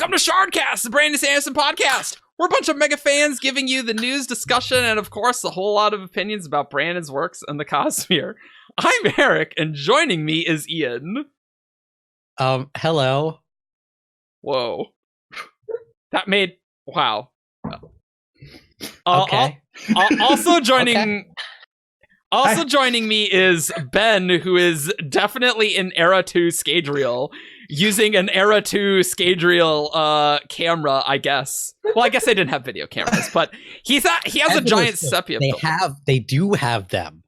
Welcome to Shardcast, the Brandon Sanderson podcast. We're a bunch of mega fans giving you the news, discussion, and of course, a whole lot of opinions about Brandon's works and the Cosmere. I'm Eric, and joining me is Ian. Hello. Whoa. That made... Wow. Okay. Also joining me is Ben, who is definitely in Era 2 Scadrial, using an Era 2 Scadrial camera, I guess. Well, I guess they didn't have video cameras, but he has a giant sepia filter. They do have them.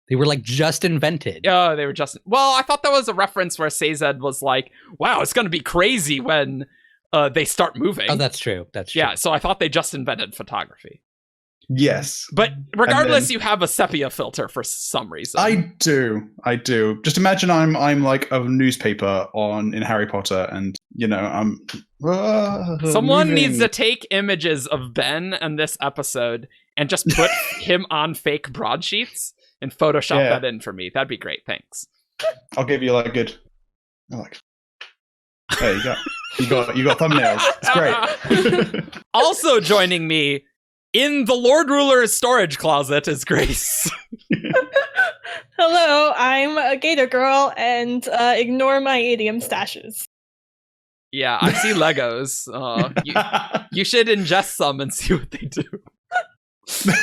They were like just invented. Oh, they were just... Well, I thought that was a reference where Sazed was like, wow, it's going to be crazy when they start moving. Oh, that's true. That's true. Yeah, so I thought they just invented photography. Yes. But regardless, you have a sepia filter for some reason. I do. Just imagine I'm like a newspaper in Harry Potter, and I'm Someone moving. needs to take images of Ben and this episode and just put him on fake broadsheets and Photoshop that in for me. That'd be great. Thanks. I'll give you like a good there you go. You got thumbnails. It's great. Also joining me in the Lord Ruler's storage closet is Grace. Hello, I'm a gator girl, and ignore my idiom stashes. Yeah, I see Legos. You should ingest some and see what they do.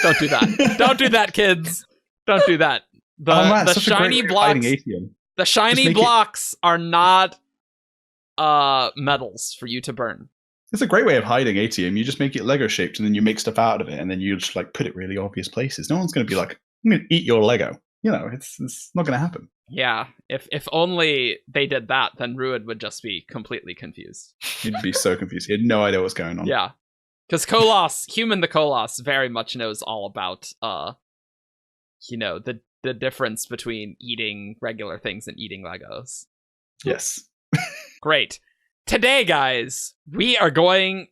Don't do that. Don't do that, kids. Don't do that. The shiny blocks. The shiny blocks are not metals for you to burn. It's a great way of hiding ATM. You just make it Lego shaped, and then you make stuff out of it, and then you just like put it really obvious places. No one's going to be like, "I'm going to eat your Lego." It's not going to happen. Yeah, if only they did that, then Ruud would just be completely confused. He'd be so confused. He had no idea what's going on. Yeah, because Human the Koloss very much knows all about the difference between eating regular things and eating Legos. Yes. Great. Today, guys, we are going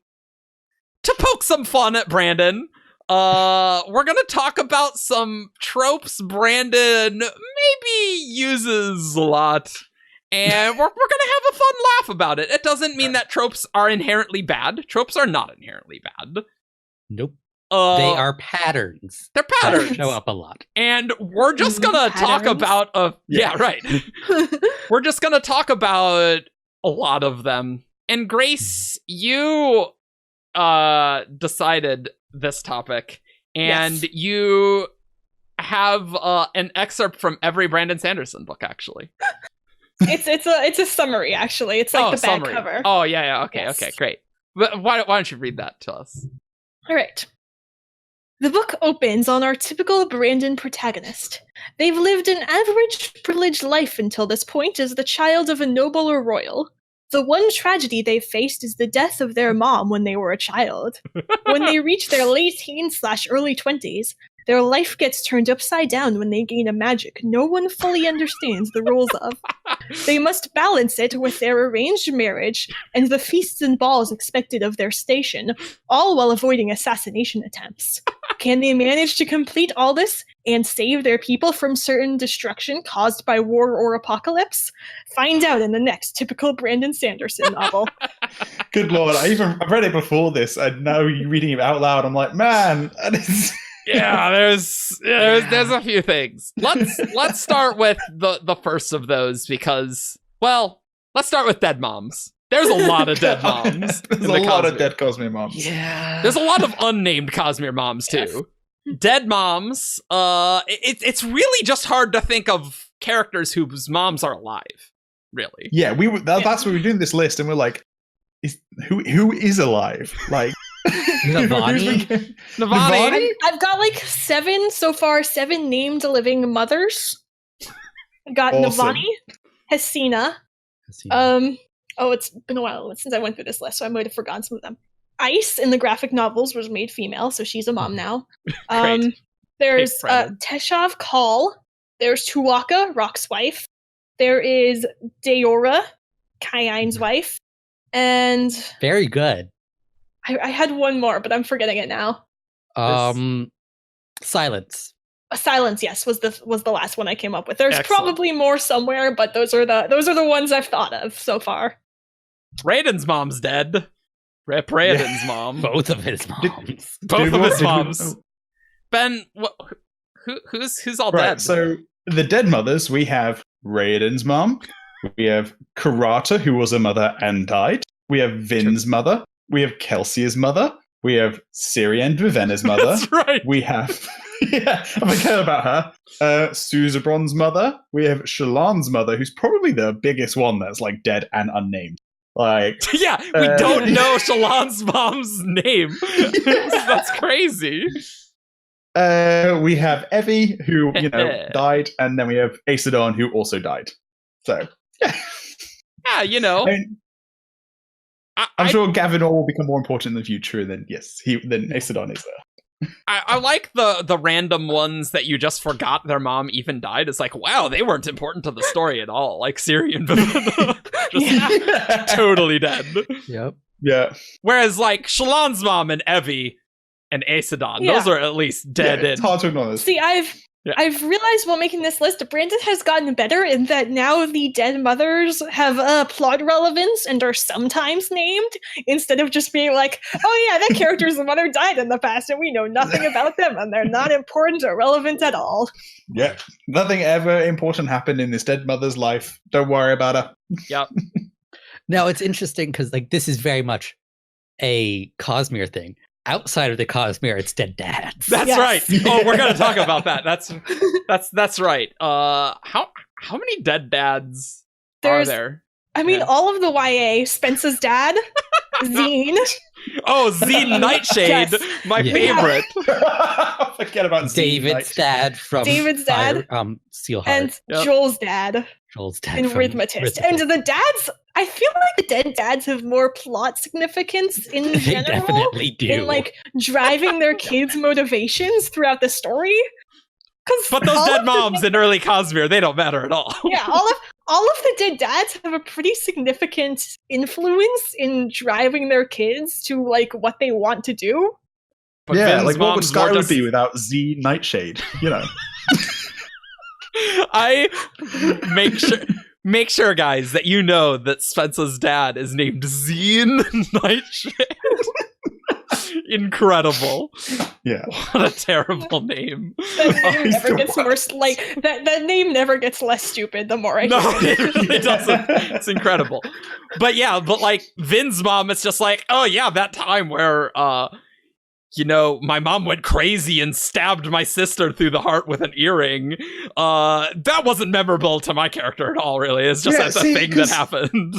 to poke some fun at Brandon. We're going to talk about some tropes Brandon maybe uses a lot. And we're going to have a fun laugh about it. It doesn't mean that tropes are inherently bad. Tropes are not inherently bad. Nope. They are patterns. They're patterns. That show up a lot. And we're just going to talk about... Yeah, right. We're just going to talk about a lot of them. And Grace, you decided this topic, and you have an excerpt from every Brandon Sanderson book, actually. It's a summary, actually. It's like the back summary. cover. Oh, yeah. Okay, great. But why don't you read that to us? All right. The book opens on our typical Brandon protagonist. They've lived an average, privileged life until this point as the child of a noble or royal. The one tragedy they've faced is the death of their mom when they were a child. When they reach their late teens/early 20s, their life gets turned upside down when they gain a magic no one fully understands the rules of. They must balance it with their arranged marriage and the feasts and balls expected of their station, all while avoiding assassination attempts. Can they manage to complete all this and save their people from certain destruction caused by war or apocalypse? Find out in the next typical Brandon Sanderson novel. Good Lord, I read it before this, and now you're reading it out loud. I'm like, man, that is... Yeah, there's a few things. Let's start with the first of those because, well, let's start with dead moms. There's a lot of dead moms. There's a lot of dead Cosmere moms. Yeah. There's a lot of unnamed Cosmere moms too. Yes. Dead moms. It's really just hard to think of characters whose moms are alive. Really. Yeah, that's what we were doing this list, and we're like, who is alive? Like. Navani? I've got like 7 named living mothers. I've got awesome. Navani, Hesina. It's been a while since I went through this list, so I might have forgotten some of them. Ice in the graphic novels was made female, so she's a mom now. There's Teshav Kal. There's Tuwaka, Rock's wife. There is Deora, Kaine's wife. And... Very good. I had one more, but I'm forgetting it now. Silence. Silence, yes, was the last one I came up with. There's probably more somewhere, but those are the ones I've thought of so far. Raiden's mom's dead. Rip Raiden's mom. Both of his moms. Both of his Did we- moms. Ben, who's all Right, dead? so the dead mothers, we have Raiden's mom, we have Karata, who was a mother and died, we have Vin's mother, we have Kelsey's mother, we have Ciri and Vivenna's mother, That's right. we have, yeah, I forget about her, Suzebron's mother, we have Shallan's mother, who's probably the biggest one that's like dead and unnamed. Like, Yeah, we don't know Shallan's mom's name. That's crazy. we have Evie, who, died, and then we have Aesidon, who also died. So, yeah. Yeah, you know. I mean, I'm sure Gavinor will become more important in the future, and then, yes, then Aesidon is there. I like the random ones that you just forgot their mom even died. It's like, wow, they weren't important to the story at all. Like Ciri and Vivenna. Just totally dead. Yep. Yeah. Whereas, like, Shallan's mom and Evie and Aesidon, those are at least dead. It's hard to acknowledge. See, I've realized while making this list, Brandon has gotten better in that now the dead mothers have plot relevance and are sometimes named, instead of just being like, oh yeah, that character's mother died in the past and we know nothing about them and they're not important or relevant at all. Yeah. Nothing ever important happened in this dead mother's life. Don't worry about her. Yep. Now, it's interesting because like this is very much a Cosmere thing. Outside of the Cosmere, it's dead dads. That's Yes. right. Oh, we're gonna talk about that. That's right. How many dead dads are there? I mean, Yeah. all of the YA, Spence's dad, Zine, Oh, Zine Nightshade, Yes. my Yeah. favorite. Forget about David's dad from David's dad. Steelheart. and Yep. Joel's dad Joel's dad in from Rhythmatist. And the dads, I feel like the dead dads have more plot significance in they general. definitely do. In like driving their kids' motivations throughout the story. But those dead moms in early Cosmere, they don't matter at all. Yeah, all of the dead dads have a pretty significant influence in driving their kids to like what they want to do. But yeah, Vin's like what would mom's Sky more would just- be without Z Nightshade? You know. I make sure, guys, that you know that Spence's dad is named Zine Nightshade. Incredible. Yeah. What a terrible name. That Oh, name he's never the gets worst. more like that name never gets less stupid the more I No, hear it. it really doesn't. It's incredible. But yeah, like Vin's mom, it's just like, oh yeah, that time where my mom went crazy and stabbed my sister through the heart with an earring. That wasn't memorable to my character at all, really. It's just Yeah, that's see, a thing that 'cause- happened.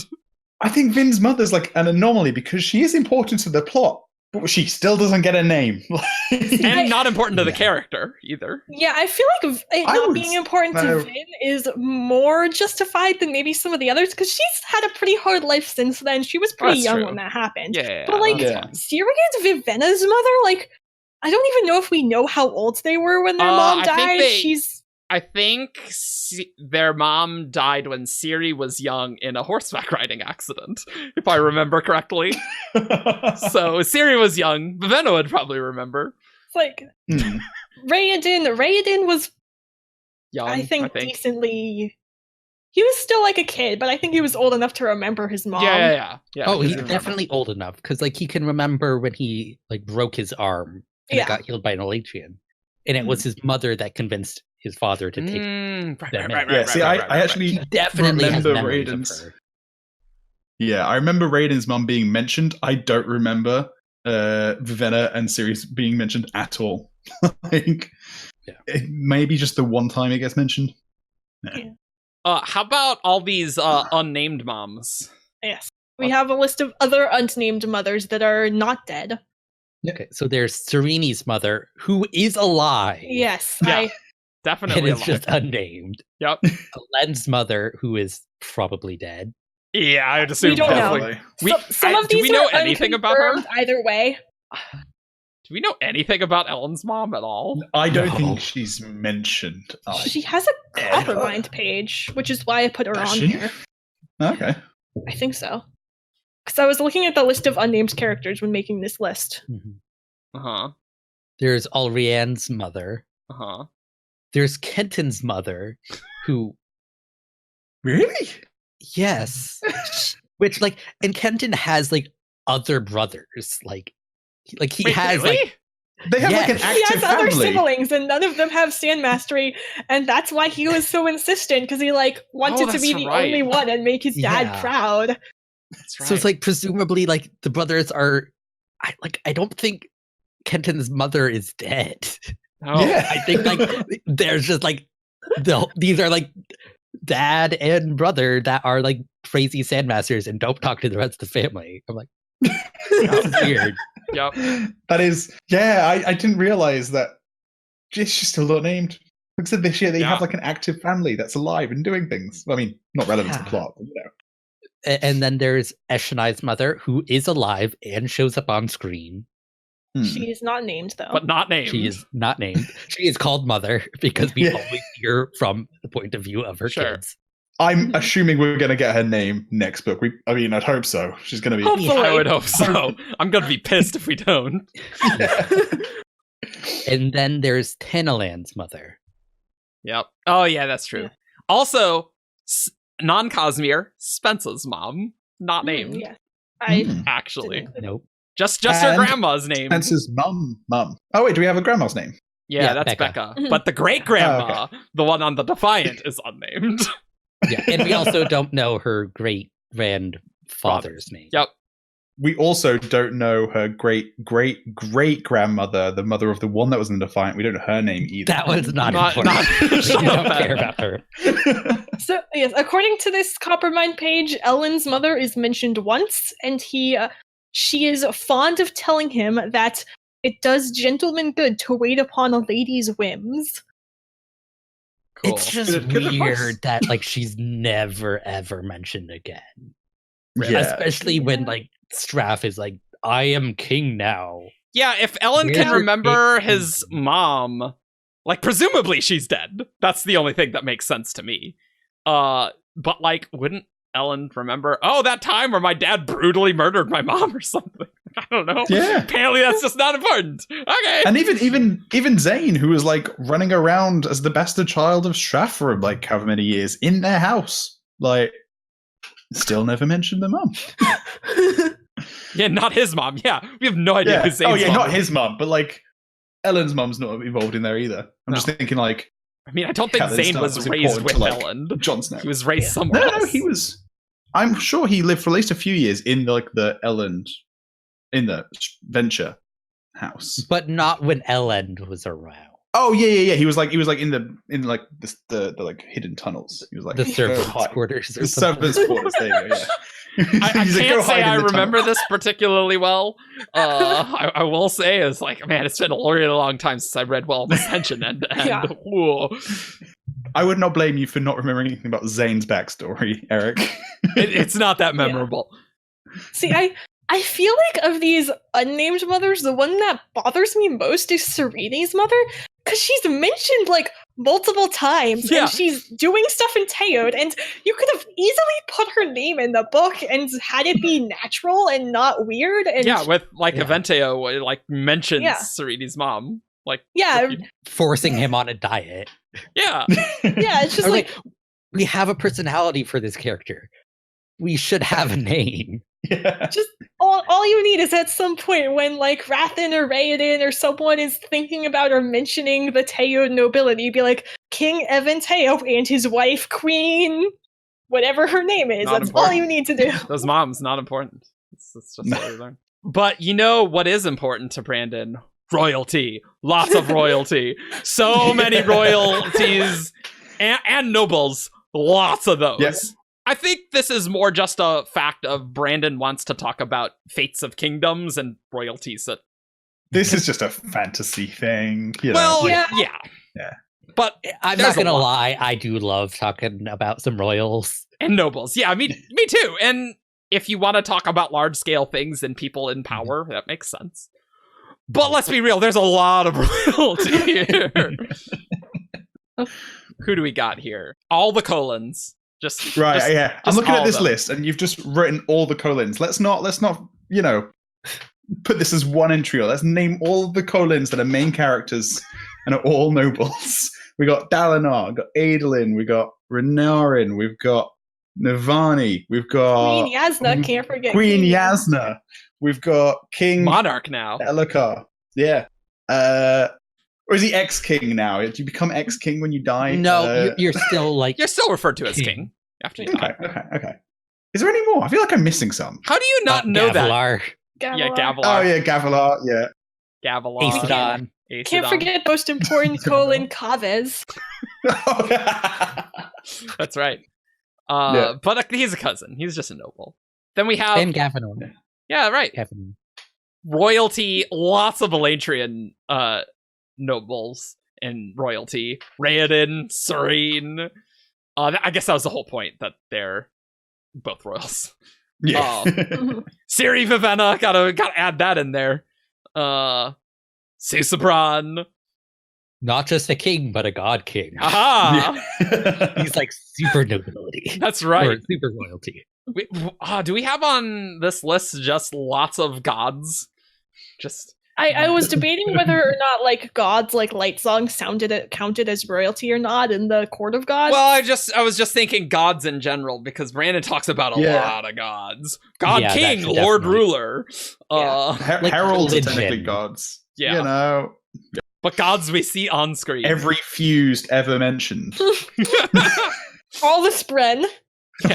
I think Vin's mother's like an anomaly because she is important to the plot, but she still doesn't get a name. And not important to the Yeah. character either. Yeah, I feel like it I not would- being important to no. Vin is more justified than maybe some of the others because she's had a pretty hard life since then. She was pretty That's young true. when that happened. Yeah. But like Yeah. Ciri and Vivenna's mother, like I don't even know if we know how old they were when their mom I think died. I think their mom died when Ciri was young in a horseback riding accident, if I remember correctly. So Ciri was young. Vivenna would probably remember. It's like Hmm. Raiden was Young, I think decently. He was still like a kid, but I think he was old enough to remember his mom. Yeah. Oh, I he's remember. definitely old enough because like he can remember when he like broke his arm and Yeah. it got healed by an Olechian, and it was his mother that convinced his father to take. Right. Yeah, see, I actually He definitely has remember memories of Raiden's. her. Yeah, I remember Raiden's mum being mentioned. I don't remember Vivenna and Ciri's being mentioned at all. Like, maybe just the one time it gets mentioned. How about all these unnamed moms? Yes. We have a list of other unnamed mothers that are not dead. Okay, so there's Sereni's mother, who is alive. Yes. Yeah. And Definitely is alive. just unnamed. Yep. Len's mother, who is probably dead. Yeah, I'd assume don't know. definitely. Some of do these we know are anything about her? unconfirmed either way. Do we know anything about Ellen's mom at all? I don't No. think she's mentioned. She has a Coppermind page, which is why I put her Does on she? here. Okay. I think so. Because I was looking at the list of unnamed characters when making this list. Uh-huh. There's Alrian's mother. Uh-huh. There's Kenton's mother, who, Really? yes, Which, like, and Kenton has, like, other brothers. Like he Wait, has, really? like, They have like an Yes. He active has other family. siblings, and none of them have Sand Mastery, and that's why he was so insistent, because he wanted to that's be the right. only one and make his dad Yeah. proud. That's right. so it's like presumably like the brothers are. I don't think Kenton's mother is dead. Oh. Yeah. I think like there's just like these are like dad and brother that are like crazy sandmasters and don't talk to the rest of the family. I'm like, this is weird. Yep. That is, yeah, I didn't realize that she's still not named. Like I said, this year they Yeah. have like an active family that's alive and doing things. I mean, not relevant to the Yeah. plot, but, you know. And then there's Eshonai's mother, who is alive and shows up on screen. She is not named, though. But not named. She is not named. She is called Mother because we Yeah. always hear from the point of view of her Sure. kids. I'm assuming we're going to get her name next book. I mean, I'd hope so. She's going to be. Hopefully. I would hope so. I'm gonna be pissed if we don't. And then there's Tanalan's mother. Yep. Oh yeah, that's true. Yeah. Also, non-Cosmere, Spence's mom, not named Yes. I Hmm. actually. didn't- Nope. Just her And grandma's name. Spencer's mum. Oh wait, do we have a grandma's name? Yeah, Yeah, that's Becca. Becca. But the great grandma, Oh, the one on the Defiant, is unnamed. Yeah, and we also don't know her great grandfather's name. Yep. We also don't know her great grandmother, the mother of the one that was in the Defiant. We don't know her name either. That was not Not- important. not- we not don't bad. care about her. So, yes, according to this Coppermine page, Ellen's mother is mentioned once, and she is fond of telling him that it does gentlemen good to wait upon a lady's whims. Cool. It's just Good advice. weird that like she's never ever mentioned again. Yeah. Especially when like Straff is like, I am king now. Yeah, if Ellen Where's can your remember big his mom, like presumably she's dead. That's the only thing that makes sense to me. But like, wouldn't Ellen remember? Oh, that time where my dad brutally murdered my mom or something. I don't know. Yeah. Apparently, that's just not important. Okay. And even Zane, who was like running around as the bastard child of Straff for like however many years in their house, like still never mentioned the mum. Yeah, not his mom. Yeah, we have no idea Yeah. who Zane's Oh yeah, mom not is. his mum, but like Ellen's mum's not involved in there either. I'm just thinking like I mean, I don't think Ellen's Zane not was as raised important with to, like, Ellen. Jon Snow. He was raised Yeah. somewhere No, else. he was. I'm sure he lived for at least a few years in like the Ellen, in the Venture house. But not when Ellen was around. Oh yeah. He was like in like the like hidden tunnels. He was like The "Go servants' hide." quarters or The something. servants' quarters. There you go. Yeah. I He's like, "Go can't say hide in I the remember tunnel." this particularly well. I will say is like, man, it's been a really long time since I read Well Ascension end to end. Yeah. Whoa. I would not blame you for not remembering anything about Zane's backstory, Eric. It's not that memorable. See, I feel like of these unnamed mothers, the one that bothers me most is Serene's mother, because she's mentioned like multiple times, Yeah. and she's doing stuff in Teod, and you could have easily put her name in the book and had it be natural and not weird. And Yeah, with like Yeah. Eventeo, it, like mentions Yeah. Serene's mom. Like, yeah, Forcing him on a diet. yeah. yeah, it's just I was like, we have a personality for this character. We should have a name. Yeah. all you need is at some point when like Rathan or Raoden or someone is thinking about or mentioning the Teod nobility, be like King Evan Teo and his wife Queen, whatever her name is. Not That's all important. you need to do. Those moms, not important. It's just what we learn. But you know what is important to Brandon? Royalty. Lots of royalty. So many royalties and nobles. Lots of those. Yes. I think this is more just a fact of Brandon wants to talk about fates of kingdoms and royalties. That, This is just a fantasy thing. You know? well, Yeah. yeah. But I'm There's not a gonna lot. lie, I do love talking about some royals. and nobles. Yeah, me too. And if you want to talk about large scale things and people in power, that makes sense. But let's be real, there's a lot of royalty here. Who do we got here? All the colons. Just Right, just- yeah. I'm just looking all at of this them. list, and you've just written all the colons. Let's not, you know, put this as one entry. Let's name all of the colons that are main characters and are all nobles. We got Dalinar, we got Adolin, we got Renarin, we've got Navani. We've got Queen Yasna, can't forget Queen Yasna. We've got King Monarch now. Elokar. Yeah. Or is he ex-king now? Do you become ex-king when you die? No, you're still like You're still referred to as King. king after you die. Okay. Is there any more? I feel like I'm missing some. How do you not know that? Gavilar, Yeah, Gavilar. Gavilar. Oh yeah, Gavilar. Yeah. Gavilar. Aesidon. Can't forget the most important Colin Chavez. That's right. Yeah. But he's a cousin. He's just a noble. Then we have And Gavinon. yeah, right. Gavinon. Royalty. Lots of Elatrian nobles and royalty. Raoden, Serene. I guess that was the whole point, that they're both royals. Yeah. Ciri Vivenna, gotta add that in there. Susabran. Not just a king, but a god king. Aha! He's like super nobility. That's right. Or super royalty. Do we have on this list just lots of gods? Just I was debating whether or not like gods like Light Song counted as royalty or not in the Court of Gods. well, I was just thinking gods in general, because Brandon talks about a Yeah. lot of gods. God Yeah, King, that's Lord definitely- Ruler. Like Heralds are religion. technically gods. Yeah. You know, But gods we see on screen. every fused ever mentioned. all the spren.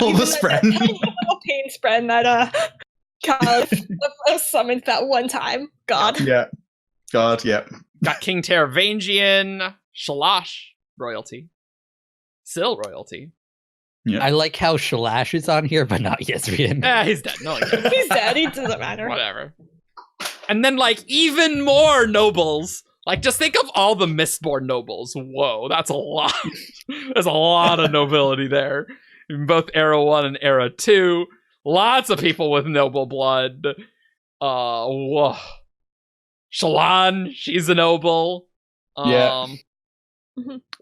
All Even the that spread. tiny little pain spren that Caliph summoned that one time. God. Yeah. God, yeah. Got King Teravangian, Shalash royalty, Syl royalty. I like how Shalash is on here, but not Yezrian. He's dead. No, he can't. He's dead. He doesn't matter. Whatever. And then, like, even more nobles. Like, just think of all the Mistborn nobles. Whoa, that's a lot. There's a lot of nobility there. In both Era 1 and Era 2. Lots of people with noble blood. Whoa. Shallan, she's a noble. Yeah.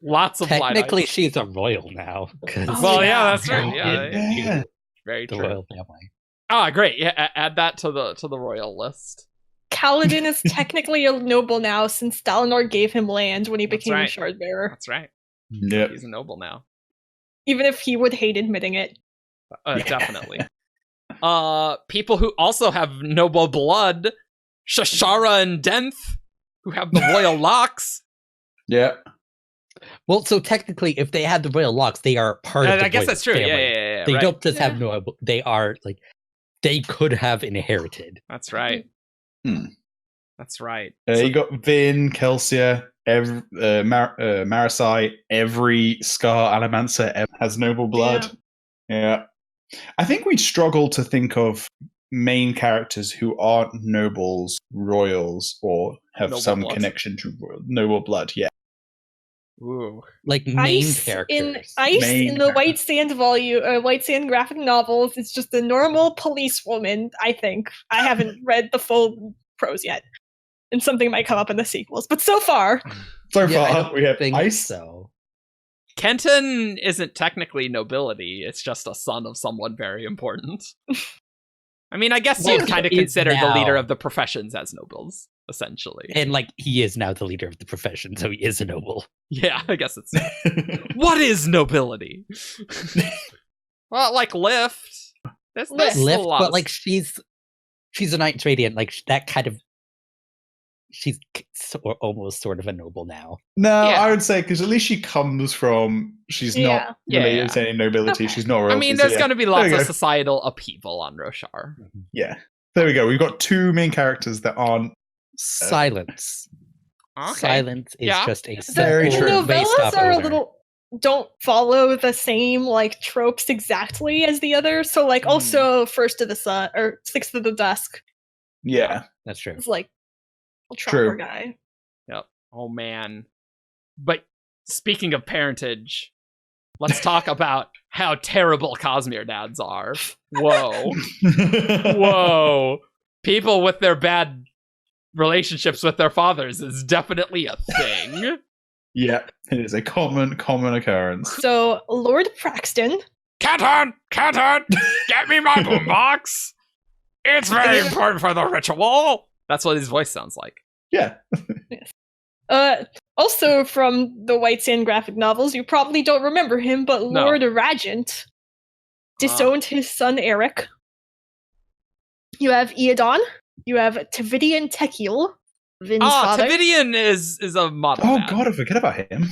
Lots of Technically, Blightites. she's a royal now. 'Cause Well, yeah, yeah. that's right. Yeah. Very The true. royal family. Ah, great. Yeah, add that to the royal list. Kaladin is technically a noble now since Dalinar gave him land when he That's became right. a shard bearer, That's right. Yep. He's a noble now. even if he would hate admitting it. Definitely. People who also have noble blood, Shashara and Denth, who have the royal locks. Yeah. Well, so technically, if they had the royal locks, they are part of the I guess royal that's true. family. Yeah. They right. don't just have Yeah. no. They are like they could have inherited. That's right. Hmm. That's right. You got Vin, Kelsia, Marasai, every Scar Alamancer ever has noble blood. Yeah. I think we'd struggle to think of main characters who aren't nobles, royals, or have Noble some blood. connection to noble blood. Yeah. Ooh. Like main Ice characters. Main in the White Sand White Sand graphic novels, it's just a normal policewoman. I think I haven't read the full prose yet, and something might come up in the sequels. But so far, So Yeah, I far, don't we have think Ice. so. Kenton isn't technically nobility. It's just a son of someone very important. I mean, I guess Well, you'd kind of he is consider the leader now. of the professions as nobles, essentially. And like he is now the leader of the profession, so he is a noble. Yeah, I guess it's... What is nobility? Well, like Lift. There's Lift, a Lift, lot but of- like she's a Knight Radiant, like that kind of. She's almost sort of a noble now. No, Yeah. I would say because at least she comes from. She's not Yeah. related to any nobility. Okay. She's not I royalty. mean, so there's yeah. going to be There lots we of go. societal upheaval on Roshar. Yeah. There we go. We've got two main characters that aren't. Silence. Okay. Silence is Yeah. just a Very the true. based novellas off are a owner. little don't follow the same like tropes exactly as the others. So like also First of the Sun or Sixth of the Dusk Yeah. That's true. is like a True. trapper guy. Yep. Oh, man. But speaking of parentage, let's talk about how terrible Cosmere dads are. Whoa. Whoa. People with their bad relationships with their fathers is definitely a thing. Yeah, it is a common occurrence. So Lord Praxton, Kenton! Kenton! Get me my boombox! It's very important for the ritual! That's what his voice sounds like. Yeah. also from the White Sand graphic novels, you probably don't remember him, but No. Lord Ragent. disowned his son Eric. You have Eodon. You have Tavidian Tekiel, Vin's father. Tavidian is a model. Oh dad. god, I forget about him.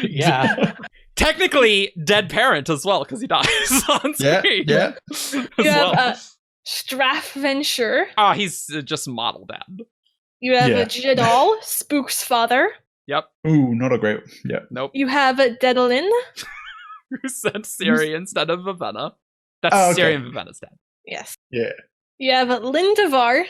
Yeah. Technically, dead parent as well, because he dies on screen. Yeah. You have Strathventure. He's just model dad. You have Yeah. Jedal, Spook's father. Yep. Ooh, not a great. Yeah. Nope. You have Dedalin. Who sent Siri instead of Vivenna? That's Oh, okay. Siri and Vivenna's dad. Yes. Yeah. You have Lindavar.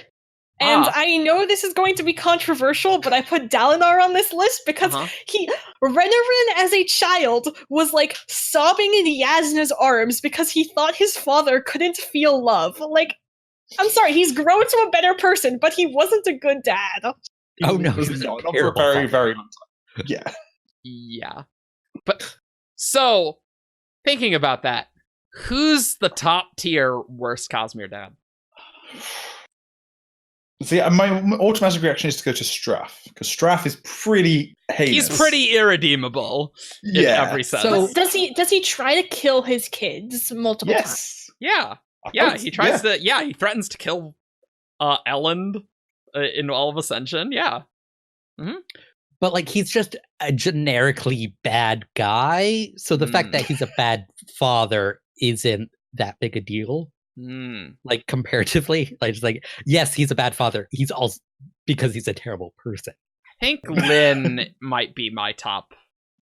And I know this is going to be controversial, but I put Dalinar on this list because Renarin as a child was like sobbing in Yasna's arms because he thought his father couldn't feel love. Like, I'm sorry, he's grown to a better person, but he wasn't a good dad. Oh no, It was he was a not for a terrible very, father. very long time. Yeah. Yeah. But, so, thinking about that, who's the top tier worst Cosmere dad? See, my automatic reaction is to go to Straff, because Straff is pretty heinous. He's pretty irredeemable in every sense. So- Does he try to kill his kids multiple times? Yes. Yeah. I Yeah, hope- he tries to. Yeah, he threatens to kill Elend in all of Ascension. Yeah. But like he's just a generically bad guy, so the fact that he's a bad father isn't that big a deal. Like comparatively, like just like yes, he's a bad father. He's also because he's a terrible person. I think Lynn might be my top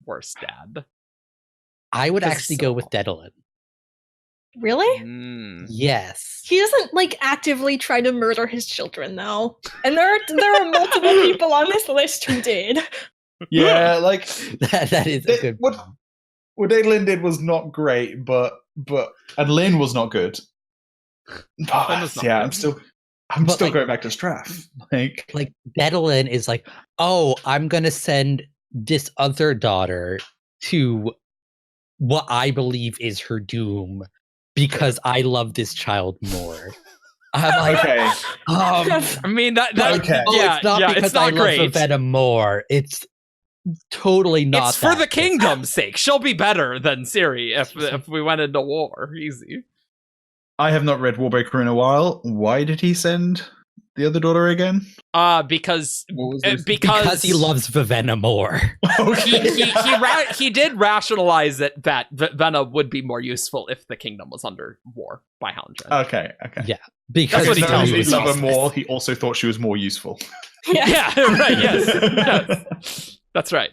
worst dad. I would 'Cause actually so- go with Dedalin. Really? Yes. He doesn't like actively try to murder his children, though. And there are multiple people on this list who did. Yeah, like that is a good what Adolin did was not great, but and Lynn was not good. Lynn was not Yeah, good. I'm But, still like- going back to Straff. Like Dedalin is like, oh, I'm gonna send this other daughter to what I believe is her doom because I love this child more. I'm like, okay, I mean that Okay. yeah, it's not yeah, because it's not I love great. Ravenna more. It's totally not. It's for that. the kingdom's sake. She'll be better than Ciri if we went into war. Easy. I have not read Warbreaker in a while. Why did he send the other daughter again? Because What was this? Because he loves Vivenna more. he did rationalize it that Vivenna would be more useful if the kingdom was under war by Houndred. Okay. Yeah, because That's what he Not tells only us. did he love her more, he also thought she was more useful. Yeah, right. Yes, that's right.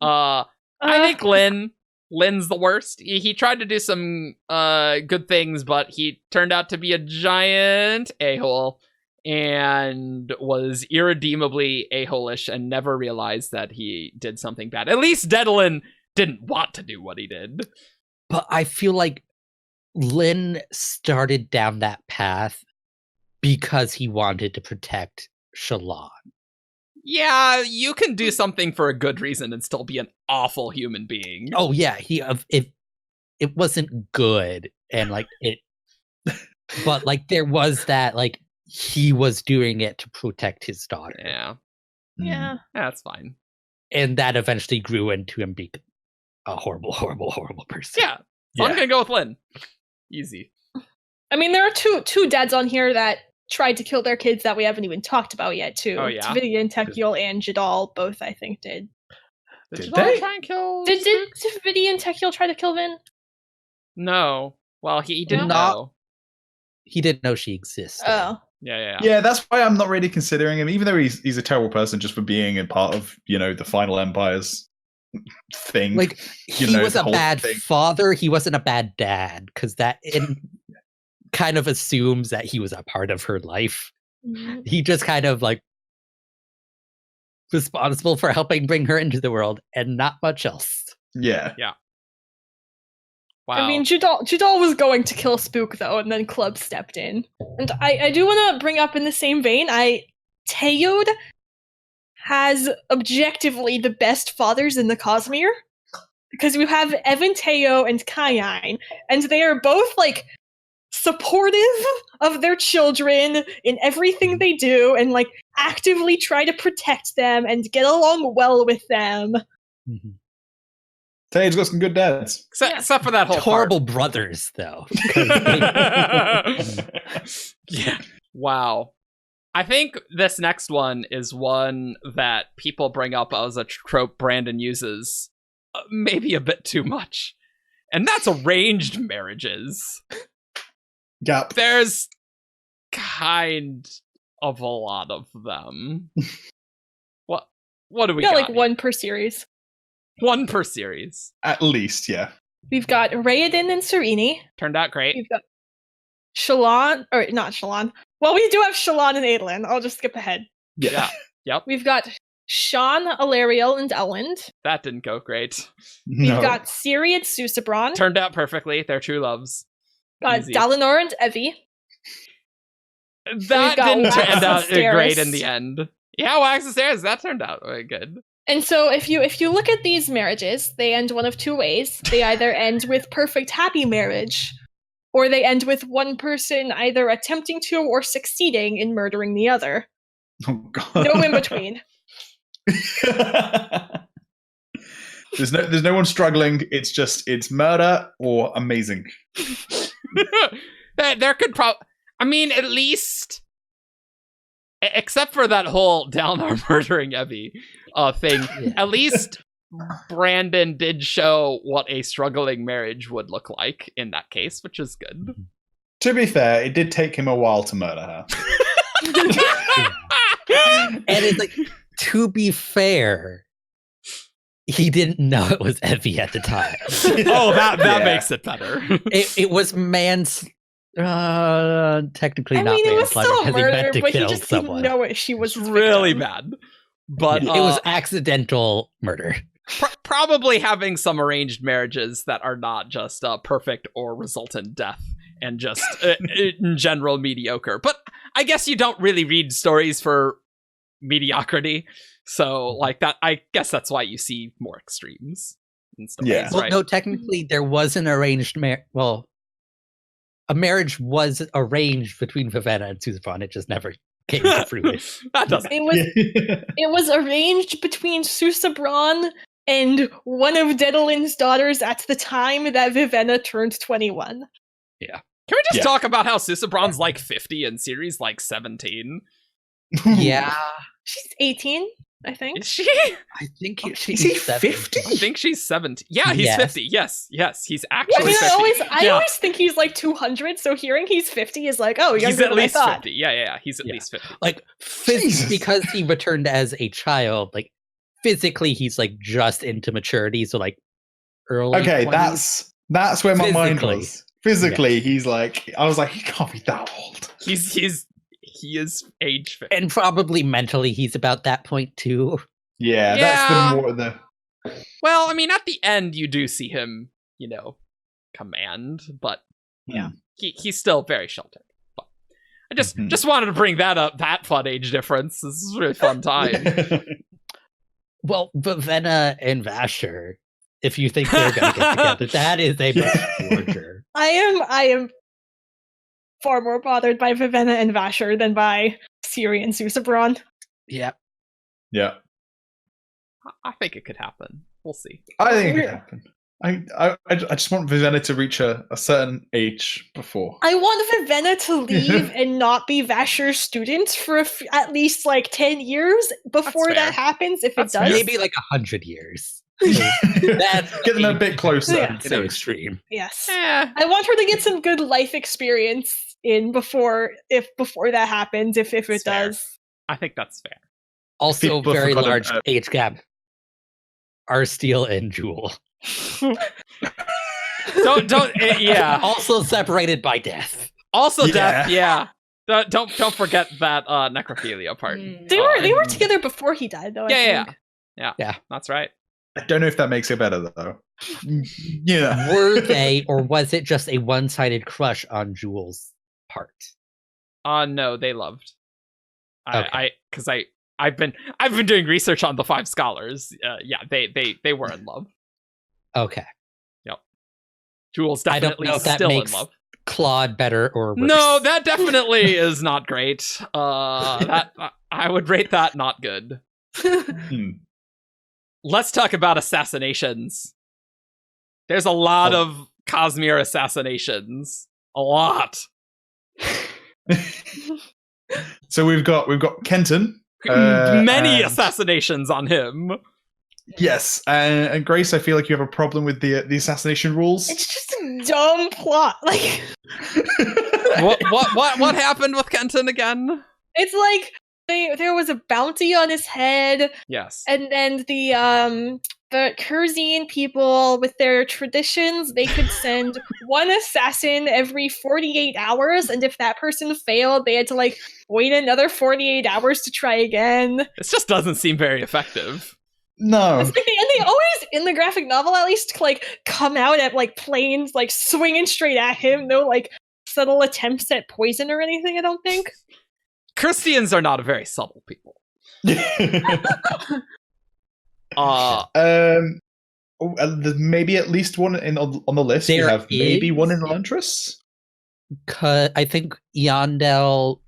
I think Lynn's the worst. He tried to do some good things, but he turned out to be a giant a-hole and was irredeemably a-hole-ish and never realized that he did something bad. At least Dedalin didn't want to do what he did. But I feel like Lynn started down that path because he wanted to protect Shallan. Yeah, you can do something for a good reason and still be an awful human being. Oh yeah, it wasn't good and like it, but like there was that like he was doing it to protect his daughter, Yeah. That's fine. and that eventually grew into him being a horrible, horrible, horrible person. Yeah, so I'm gonna go with Lynn. Easy. I mean, there are two dads on here that tried to kill their kids that we haven't even talked about yet, too. Oh, yeah? Tavidian, Tekiel, and Jadal both, I think, did. Did Jadal they? try and kill? Did Tavidian, Tekiel try to kill Vin? No. Well, he didn't Not- know. He didn't know she existed. Oh. Yeah. Yeah, that's why I'm not really considering him, even though he's a terrible person just for being a part of, the Final Empire's thing. Like You he know, was the a whole bad thing. father. He wasn't a bad dad because that kind of assumes that he was a part of her life. Mhm. He just kind of like responsible for helping bring her into the world and not much else. Yeah. Wow. I mean, Jadal was going to kill Spook, though, and then Club stepped in. And I do want to bring up in the same vein, Teod has objectively the best fathers in the Cosmere. Because we have Evan Teo and Kayine, and they are both, like, supportive of their children in everything they do, and, like, actively try to protect them and get along well with them. Tade's got some good dads. Except for that whole Horrible brothers, though. Yeah. Wow. I think this next one is one that people bring up as a trope Brandon uses maybe a bit too much. And that's arranged marriages. Yep. There's kind of a lot of them. What do we got? Like one per series. One per series. At least, yeah. We've got Raiden and Serene. Turned out great. We've got Shallan, or not Shallan. Well, we do have Shallan and Adolin. I'll just skip ahead. Yeah. Yep. We've got Sean, Alariel, and Elend. That didn't go great. We've got Ciri and Susebron. Turned out perfectly. They're true loves. Got Easy. Dalinar and Evie. That didn't Wax turn and out Steris. great in the end. Yeah, Wax and Steris, that turned out good. And so if you look at these marriages, they end one of two ways. They either end with perfect happy marriage, or they end with one person either attempting to or succeeding in murdering the other. Oh, God. No in between. There's no one struggling. It's murder or amazing. There could at least, except for that whole Dalinar murdering Evie thing, at least Brandon did show what a struggling marriage would look like in that case, which is good. To be fair, it did take him a while to murder her. And it's like, to be fair, he didn't know it was Evie at the time. Oh, that makes it better. It was technically not it was manslaughter still because he murder, meant to but he kill just someone. didn't know it. She was It's the really victim. bad. But It was accidental murder. probably having some arranged marriages that are not just perfect or result in death and just in general mediocre. But I guess you don't really read stories for mediocrity. So like that, I guess that's why you see more extremes in stories, Yeah. Well, right? no, technically there was an arranged a marriage was arranged between Vivenna and Susebron. It just never came to fruition. That doesn't. It was arranged between Susebron and one of Dedolin's daughters at the time that Vivenna turned 21. Can we just talk about how Susebron's like 50 and Ciri's like 17? Yeah, She's 18, I think. Is she? I think Is he 50? I think she's 17. Yeah, he's Yes. 50. Yes, he's actually I mean, 50. I always think he's like 200, so hearing he's 50 is like, oh, younger He's at than least I thought. 50. Yeah, he's at least 50. like Jesus. because he returned as a child. Like physically, he's like just into maturity. So like early. Okay, 20s. that's where my mind Physically. was. Physically, he's like, I was like, he can't be that old. He is age 50. And probably mentally, he's about that point too. Yeah, Yeah. that's the more the. Well, I mean, at the end, you do see him, command, but Yeah. he's still very sheltered. But I Mhm. just wanted to bring that up. That fun age difference. This is a really fun time. Well, Vivenna and Vasher, if you think they're going to get together, that is a much larger. I am far more bothered by Vivenna and Vasher than by Ciri and Susebron. Yeah. Yeah, I think it could happen. We'll see. I think it could happen. I just want Vivenna to reach a certain age before. I want Vivenna to leave and not be Vasher's student for at least like 10 years before fair. that happens, if That's it does. fair. Maybe like 100 years. Get That's them a bit closer. Yeah. so extreme. Yes. Eh, I want her to get some good life experience in before that happens, if it That's fair. does. I think that's fair. Also, People have very forgotten, large age gap. Arsteel and Jewel. Yeah. Also separated by death. Also, Yeah. death. Yeah. Don't forget that necrophilia part. They were together before he died, though. I Yeah, think. Yeah. That's right. I don't know if that makes it better though. Yeah. Were they, or was it just a one-sided crush on Jewel's part? No, they loved. Okay. I've been doing research on the five scholars. Yeah, they were in love. Okay. Jules I don't definitely know if that still in makes love. Claude better or worse. No, that definitely is not great. That I would rate that not good. Hmm. Let's talk about assassinations. There's a lot of Cosmere assassinations. A lot. So we've got Kenton. Many and- assassinations on him. Yes, and Grace, I feel like you have a problem with the assassination rules. It's just a dumb plot. Like, What happened with Kenton again? it's like there was a bounty on his head, Yes. and then the Kurzian people, with their traditions, they could send one assassin every 48 hours, and if that person failed, they had to like wait another 48 hours to try again. This just doesn't seem very effective. No. It's like and they always, in the graphic novel at least, like come out at like planes, like swinging straight at him. No like subtle attempts at poison or anything, I don't think. Christians are not a very subtle people. There's maybe at least one on the list. There we have maybe is. one in Elantris. I think Yandel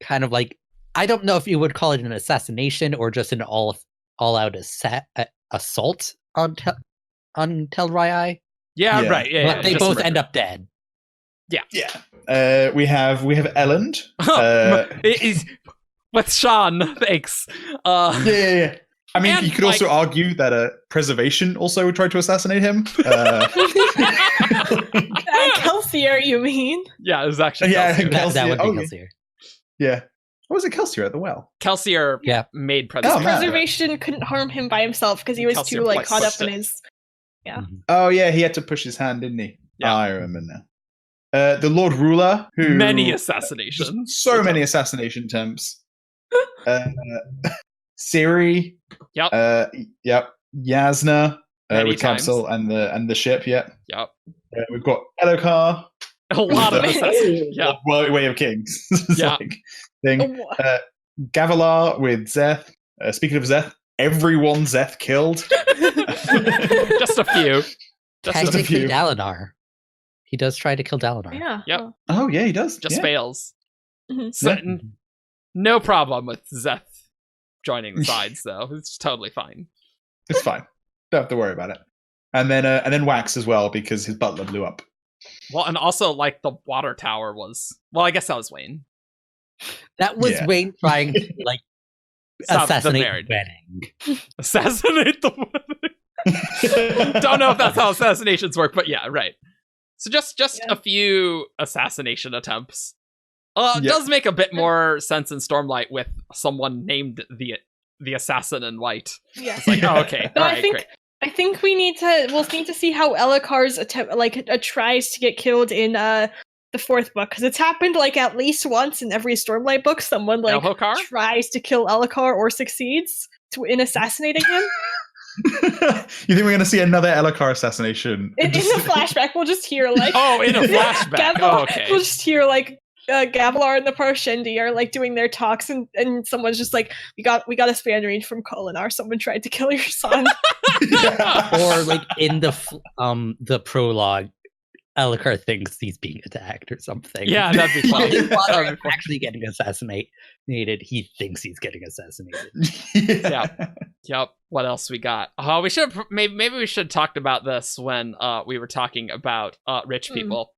kind of like, I don't know if you would call it an assassination or just an all-out assault on Telrai. Yeah, Yeah. right. Yeah, But they just both murder. end up dead. Yeah. We have Elend. With Sean, thanks. Yeah. I mean, And, you could also argue that Preservation also tried to assassinate him. Kelsier, you mean? Yeah, it was actually Yeah, Kelsier. That would be Oh, Kelsier. Yeah. What was it, Kelsier at the well? Kelsier Yeah. made Oh, president. man. Preservation couldn't harm him by himself because he was Kelsier too like like caught up pushed in it. his. Oh, yeah, he had to push his hand, didn't he? Yeah. I remember now. The Lord Ruler, who... Many just assassinations. so many assassination attempts. Siri. Yep. Yep. Yasna. Many With Capsule and the ship, yeah. Yep. We've got Elokar. A lot of assassinations. Yeah. Way of Kings. It's Yeah. like thing. Gavilar with Zeth. Speaking of Zeth, everyone Zeth killed. Just a few. Just a Technically, few. Dalinar. He does try to kill Dalinar. Yeah. Yep. Oh, yeah, he does. just yeah. fails. Mhm. So, Yeah. no problem with Zeth joining the sides, though. It's totally fine. It's fine. Don't have to worry about it. And then Wax as well, because his butler blew up. Well, and also, like, the water tower was... Well, I guess that was Wayne. That was Yeah. Wayne trying to like Stop the assassinate marriage. the wedding. Assassinate the woman. Don't know if that's how assassinations work, but yeah, right. So just Yeah. a few assassination attempts. It Yeah. does make a bit more sense in Stormlight with someone named the assassin in white. Yeah. It's like, oh, okay, No, all I right, think- great. I think we'll need to see how Elakar's attempt, tries to get killed in the fourth book, because it's happened like at least once in every Stormlight book. Someone like Elhokar? tries to kill Elakar or succeeds in assassinating him. You think we're going to see another Elokar assassination? In the flashback, we'll just hear like Oh, in a flashback. Gavilar, Oh, okay. We'll just hear like Gavilar and the Parshendi are like doing their talks, and someone's just like, we got a span range from Kholinar. Someone tried to kill your son. Or like in the prologue, Elokar thinks he's being attacked or something. Yeah, that'd be funny. His father That'd is be funny. actually getting assassinated. He thinks he's getting assassinated. Yeah. Yep. What else we got? We should maybe we should have talked about this when we were talking about rich people.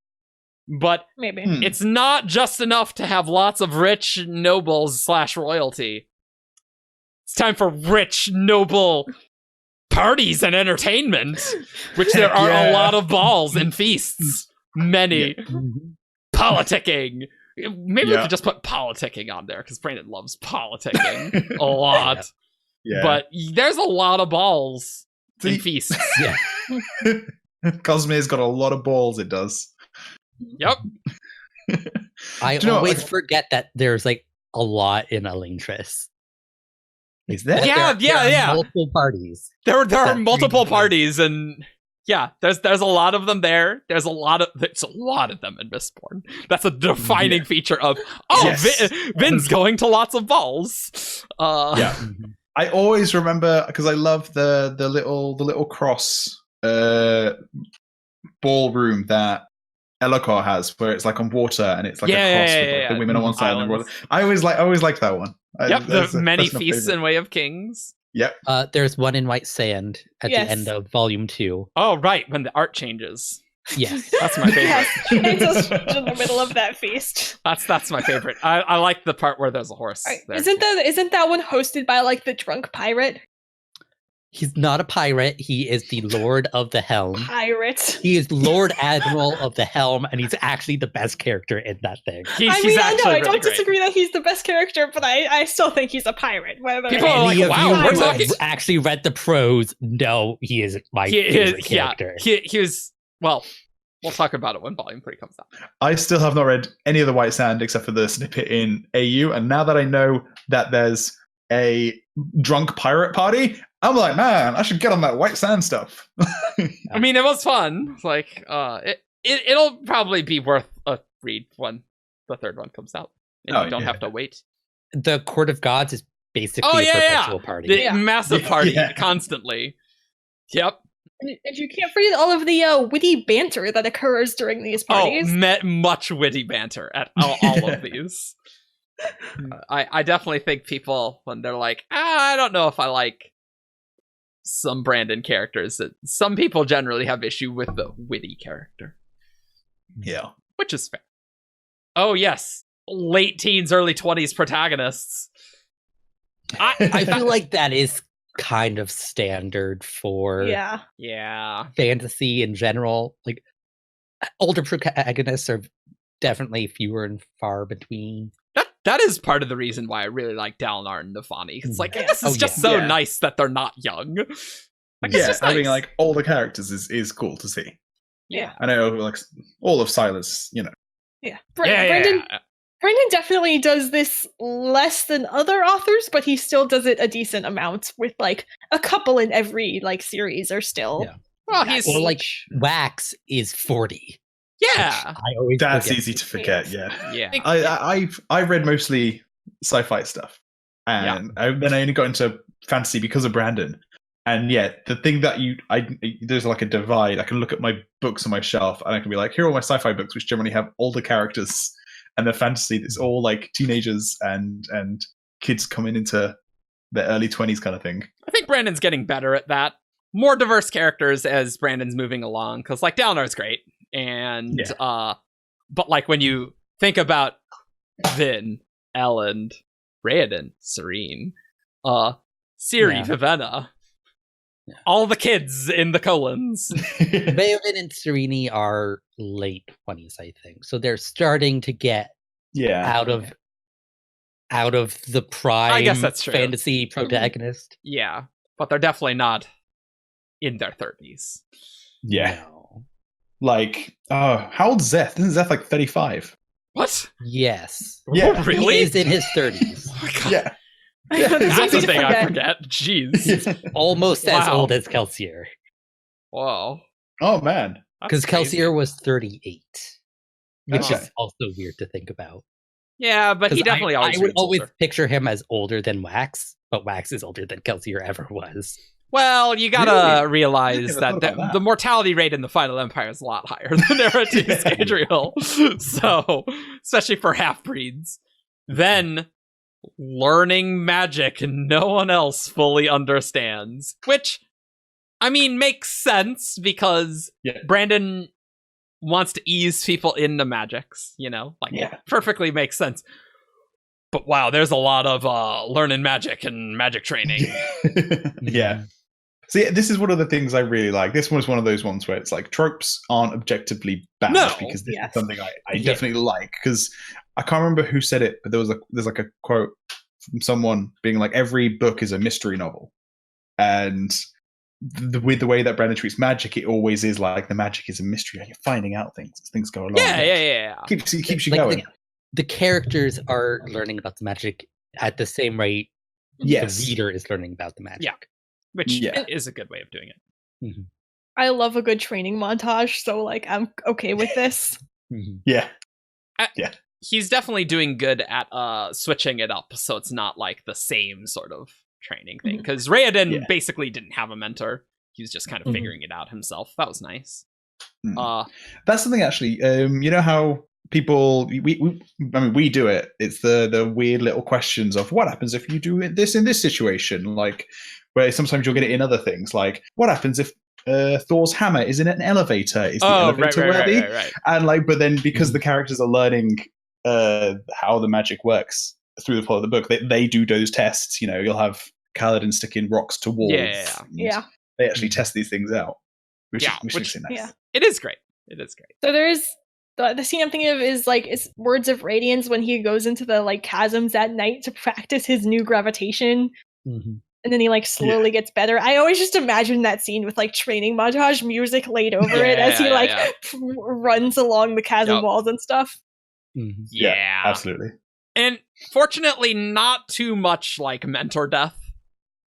But Maybe. it's not just enough to have lots of rich nobles / royalty. It's time for rich, noble parties and entertainment, which there are a Yeah. lot of balls and feasts. Many. Politicking. Maybe we Yeah. could just put politicking on there, because Brandon loves politicking a lot. Yeah. But there's a lot of balls See- and feasts. Yeah. Cosmere's got a lot of balls, it does. Yep. I Do you know, always like- forget that there's like a lot in Elantris. Is there? Yeah, There are yeah. multiple parties. There are That multiple brings- parties, and yeah, there's a lot of them there. There's a lot of them in Mistborn. That's a defining feature of Yes. Vin's going to lots of balls. Yeah. I always remember, because I love the little cross ballroom that Elokar has, where it's like on water and it's like a cross with like, the women on one side and the Islands. water. I always like that one. Yep, the That's many my feasts favorite. and Way of Kings. Yep. There's one in White Sand at Yes. the end of Volume 2. Oh, right, when the art changes. Yes. That's my favorite. Yes, it's just in the middle of that feast. That's my favorite. I like the part where there's a horse. Right. There. Isn't that one hosted by like the drunk pirate? He's not a pirate. He is the Lord of the Helm. Pirate. He is Lord Admiral of the Helm, and he's actually the best character in that thing. He's I know, actually I really don't great. disagree that he's the best character, but I still think he's a pirate. Whether People are Any like, of wow, you we're who talking- have actually read the prose know he is my favorite character. He was, well, we'll talk about it when Volume 3 comes out. I still have not read any of the White Sand except for the snippet in AU, and now that I know that there's a drunk pirate party, I'm like, man, I should get on that White Sand stuff. I mean, it was fun. It's like, it'll probably be worth a read when the third one comes out. And Oh, you don't yeah. have to wait. The Court of Gods is basically Oh, a yeah, perpetual party. The Yeah. massive party Yeah. constantly. Yep. And you can't forget all of the witty banter that occurs during these parties. Much witty banter at all of these. I definitely think people, when they're like, I don't know if I like some Brandon characters, that some people generally have issue with the witty character, Yeah. which is fair. Oh yes, late teens, early 20s protagonists. I feel like that is kind of standard for Yeah. fantasy in general. Like, older protagonists are definitely fewer and far between. That is part of the reason why I really like Dalinar and Navani. It's like, Yeah. this is Oh, just yeah. so Yeah. nice that they're not young. Like, it's Yeah, just having nice. like all the characters is cool to see. Yeah. I know, like all of Silas, Yeah. Yeah, Brandon yeah. Brandon definitely does this less than other authors, but he still does it a decent amount with like a couple in every like series are still. Yeah. Well, that he's Or like age. Wax is 40. yeah, I always that's forget. easy to forget. Yeah, yeah. I read mostly sci-fi stuff, and then I only got into fantasy because of Brandon. And yeah, the thing that there's like a divide. I can look at my books on my shelf, and I can be like, here are all my sci-fi books, which generally have older characters, and the fantasy that's all like teenagers and kids coming into their early 20s kind of thing. I think Brandon's getting better at that. More diverse characters as Brandon's moving along, because like Dalinar's great, and but like when you think about Vin, Ellen, Raoden, Serene, Ciri, Yeah. Vivenna, all the kids in the colons. Raven and Serene are late 20s, I think. So they're starting to get Yeah, out of the prime guess that's true. fantasy protagonist. Yeah, but they're definitely not in their 30s. yeah. No. Like, how old's Zeth? Isn't Zeth like 35? What? Yes. Yeah. Really? He is in his 30s. Oh my God. Yeah. That's That's a easy to thing I forget. forget. Jeez. Almost as Wow. old as Kelsier. Whoa. Oh man. Because That's crazy. Kelsier was 38. Which Okay. is also weird to think about. Yeah, but he 'Cause definitely I always would reads always older. picture him as older than Wax, but Wax is older than Kelsier ever was. Well, you gotta Really? realize I that never thought about that. the mortality rate in the Final Empire is a lot higher than Era 2 Scadrial. So, especially for half-breeds. Then, learning magic no one else fully understands. Which, I mean, makes sense because Yeah. Brandon wants to ease people into magics, you know? Like, Yeah. perfectly makes sense. But wow, there's a lot of learning magic and magic training. Yeah. See, this is one of the things I really like. This one's one of those ones where it's like tropes aren't objectively bad No. because this Yes. is something I Yeah. definitely like. Because I can't remember who said it, but there's like a quote from someone being like, every book is a mystery novel, and with the way that Brandon treats magic, it always is like the magic is a mystery. You're finding out things as things go along. Yeah. Keeps you Like, going. The characters are learning about the magic at the same rate Yes. the reader is learning about the magic. Yeah. Which Yeah. is a good way of doing it. I love a good training montage, so like I'm okay with this. Mhm. Yeah. He's definitely doing good at switching it up so it's not like the same sort of training thing. Mhm. Because Raoden Yeah. basically didn't have a mentor. He was just kind of Mhm. figuring it out himself. That was nice. Mm. That's something actually. You know how people we do it. It's the weird little questions of what happens if you do this in this situation. Like where sometimes you'll get it in other things, like what happens if Thor's hammer is in an elevator? Is the elevator worthy? Right. And like, but then because the characters are learning how the magic works through the plot of the book, they do those tests. You'll have Kaladin sticking rocks to walls. Yeah. They actually test these things out, which is nice. Yeah. It is great. So there is the scene I'm thinking of is Words of Radiance, when he goes into the like chasms at night to practice his new gravitation. Mm-hmm. And then he like slowly gets better. I always just imagine that scene with like training montage music laid over it as he runs along the chasm walls and stuff. Mm-hmm. Yeah, absolutely. And fortunately, not too much like mentor death.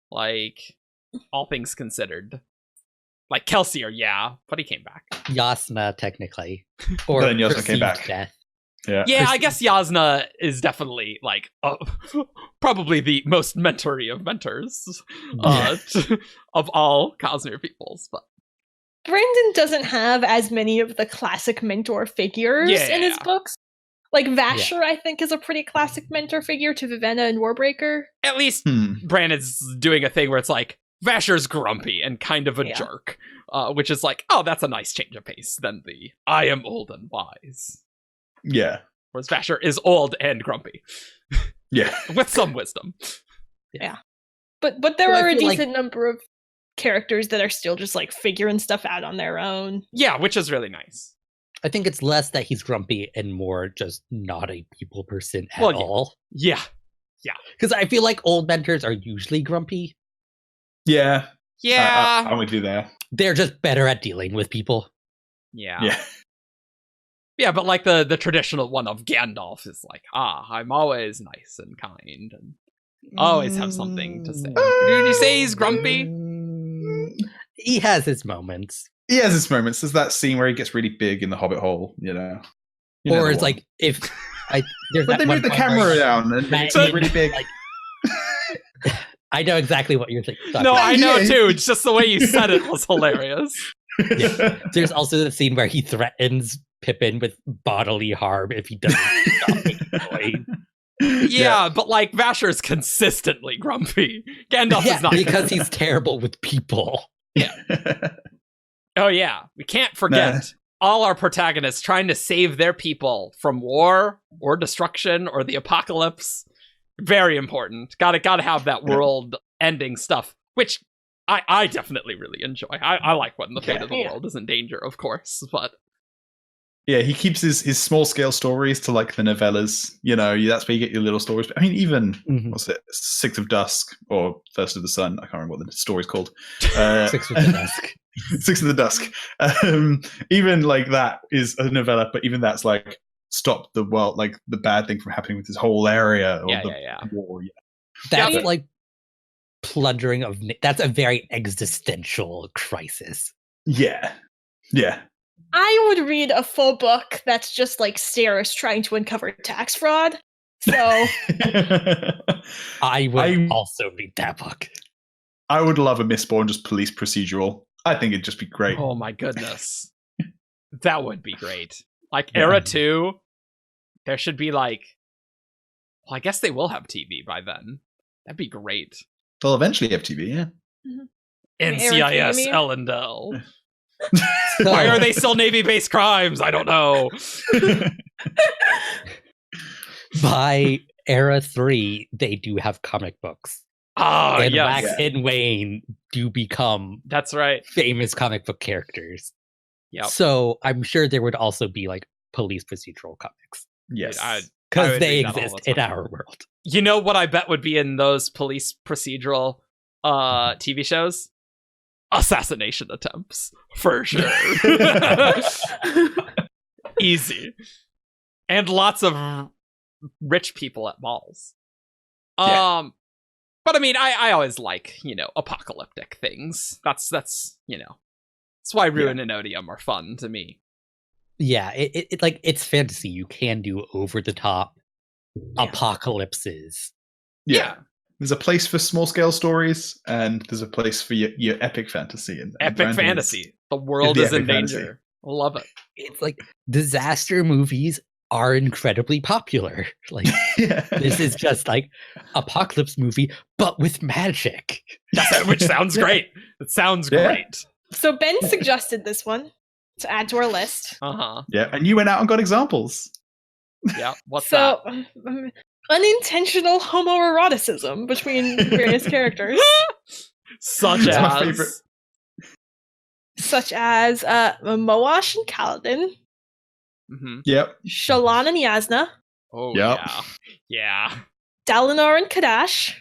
Like, all things considered. Like Kelsier, but he came back. Yasna, technically. Or then Yasna came back. Death. Yeah, I guess Yasna is definitely like probably the most mentory of mentors of all Cosmere peoples. But Brandon doesn't have as many of the classic mentor figures in his books. Like Vasher, I think, is a pretty classic mentor figure to Vivenna and Warbreaker. At least Brandon's doing a thing where it's like Vasher's grumpy and kind of a jerk, which is like, oh, that's a nice change of pace than the I am old and wise. Yeah. Whereas Vasher is old and grumpy. Yeah. With some wisdom. Yeah. But there are a decent number of characters that are still just like figuring stuff out on their own. Yeah, which is really nice. I think it's less that he's grumpy and more just not a people person at all. Yeah. Because I feel like old mentors are usually grumpy. Yeah. I'm with you there. They're just better at dealing with people. Yeah. Yeah, but like the traditional one of Gandalf is like, I'm always nice and kind and always have something to say. Did you say he's grumpy? He has his moments. There's that scene where he gets really big in the Hobbit hhole, Or it's like if but they move the camera down and it's really big. I know exactly what you're thinking. No, I know too. It's just the way you said it was hilarious. Yeah. There's also the scene where he threatens Pippin with bodily harm if he doesn't stop it. But like Vasher's consistently grumpy. Gandalf is not because he's terrible with people. Yeah. Oh yeah, we can't forget all our protagonists trying to save their people from war or destruction or the apocalypse. Very important. Gotta have that world-ending stuff, which I definitely really enjoy. I like when the fate of the world is in danger, of course, but yeah, he keeps his small-scale stories to like the novellas. That's where you get your little stories. But I mean, even what's it, Six of Dusk or First of the Sun? I can't remember what the story's called. Six of the Dusk. Six of the Dusk. Even like that is a novella, but even that's like stop the world, like the bad thing from happening with this whole area or war. That's like plundering of. That's a very existential crisis. Yeah. I would read a full book that's just like Steris trying to uncover tax fraud. So I would also read that book. I would love a Mistborn just police procedural. I think it'd just be great. Oh my goodness. That would be great. Like Era 2, there should be like, well, I guess they will have TV by then. That'd be great. They'll eventually have TV, yeah. NCIS Ellendale. Why are they still Navy-based crimes? I don't know. By Era 3, they do have comic books. And Wax and Wayne do become famous comic book characters. Yep. So I'm sure there would also be like police procedural comics. Yes. Because they exist in our world. You know what I bet would be in those police procedural TV shows? Assassination attempts. For sure. Easy. And lots of rich people at balls. But I mean, I always like, apocalyptic things. That's that's why Ruin and Odium are fun to me. Yeah, it like it's fantasy. You can do over the top apocalypses. Yeah. There's a place for small scale stories, and there's a place for your epic fantasy. And epic fantasy. The world is in danger. I love it. It's like disaster movies are incredibly popular. Like, this is just like apocalypse movie, but with magic. Which sounds great. It sounds great. So Ben suggested this one to add to our list. Yeah, and you went out and got examples. Yeah, what's that? Unintentional homoeroticism between various characters. Such as Moash and Kaladin. Mm-hmm. Yep. Shallan and Yasna. Oh, yep. Yeah. Dalinar and Kadash.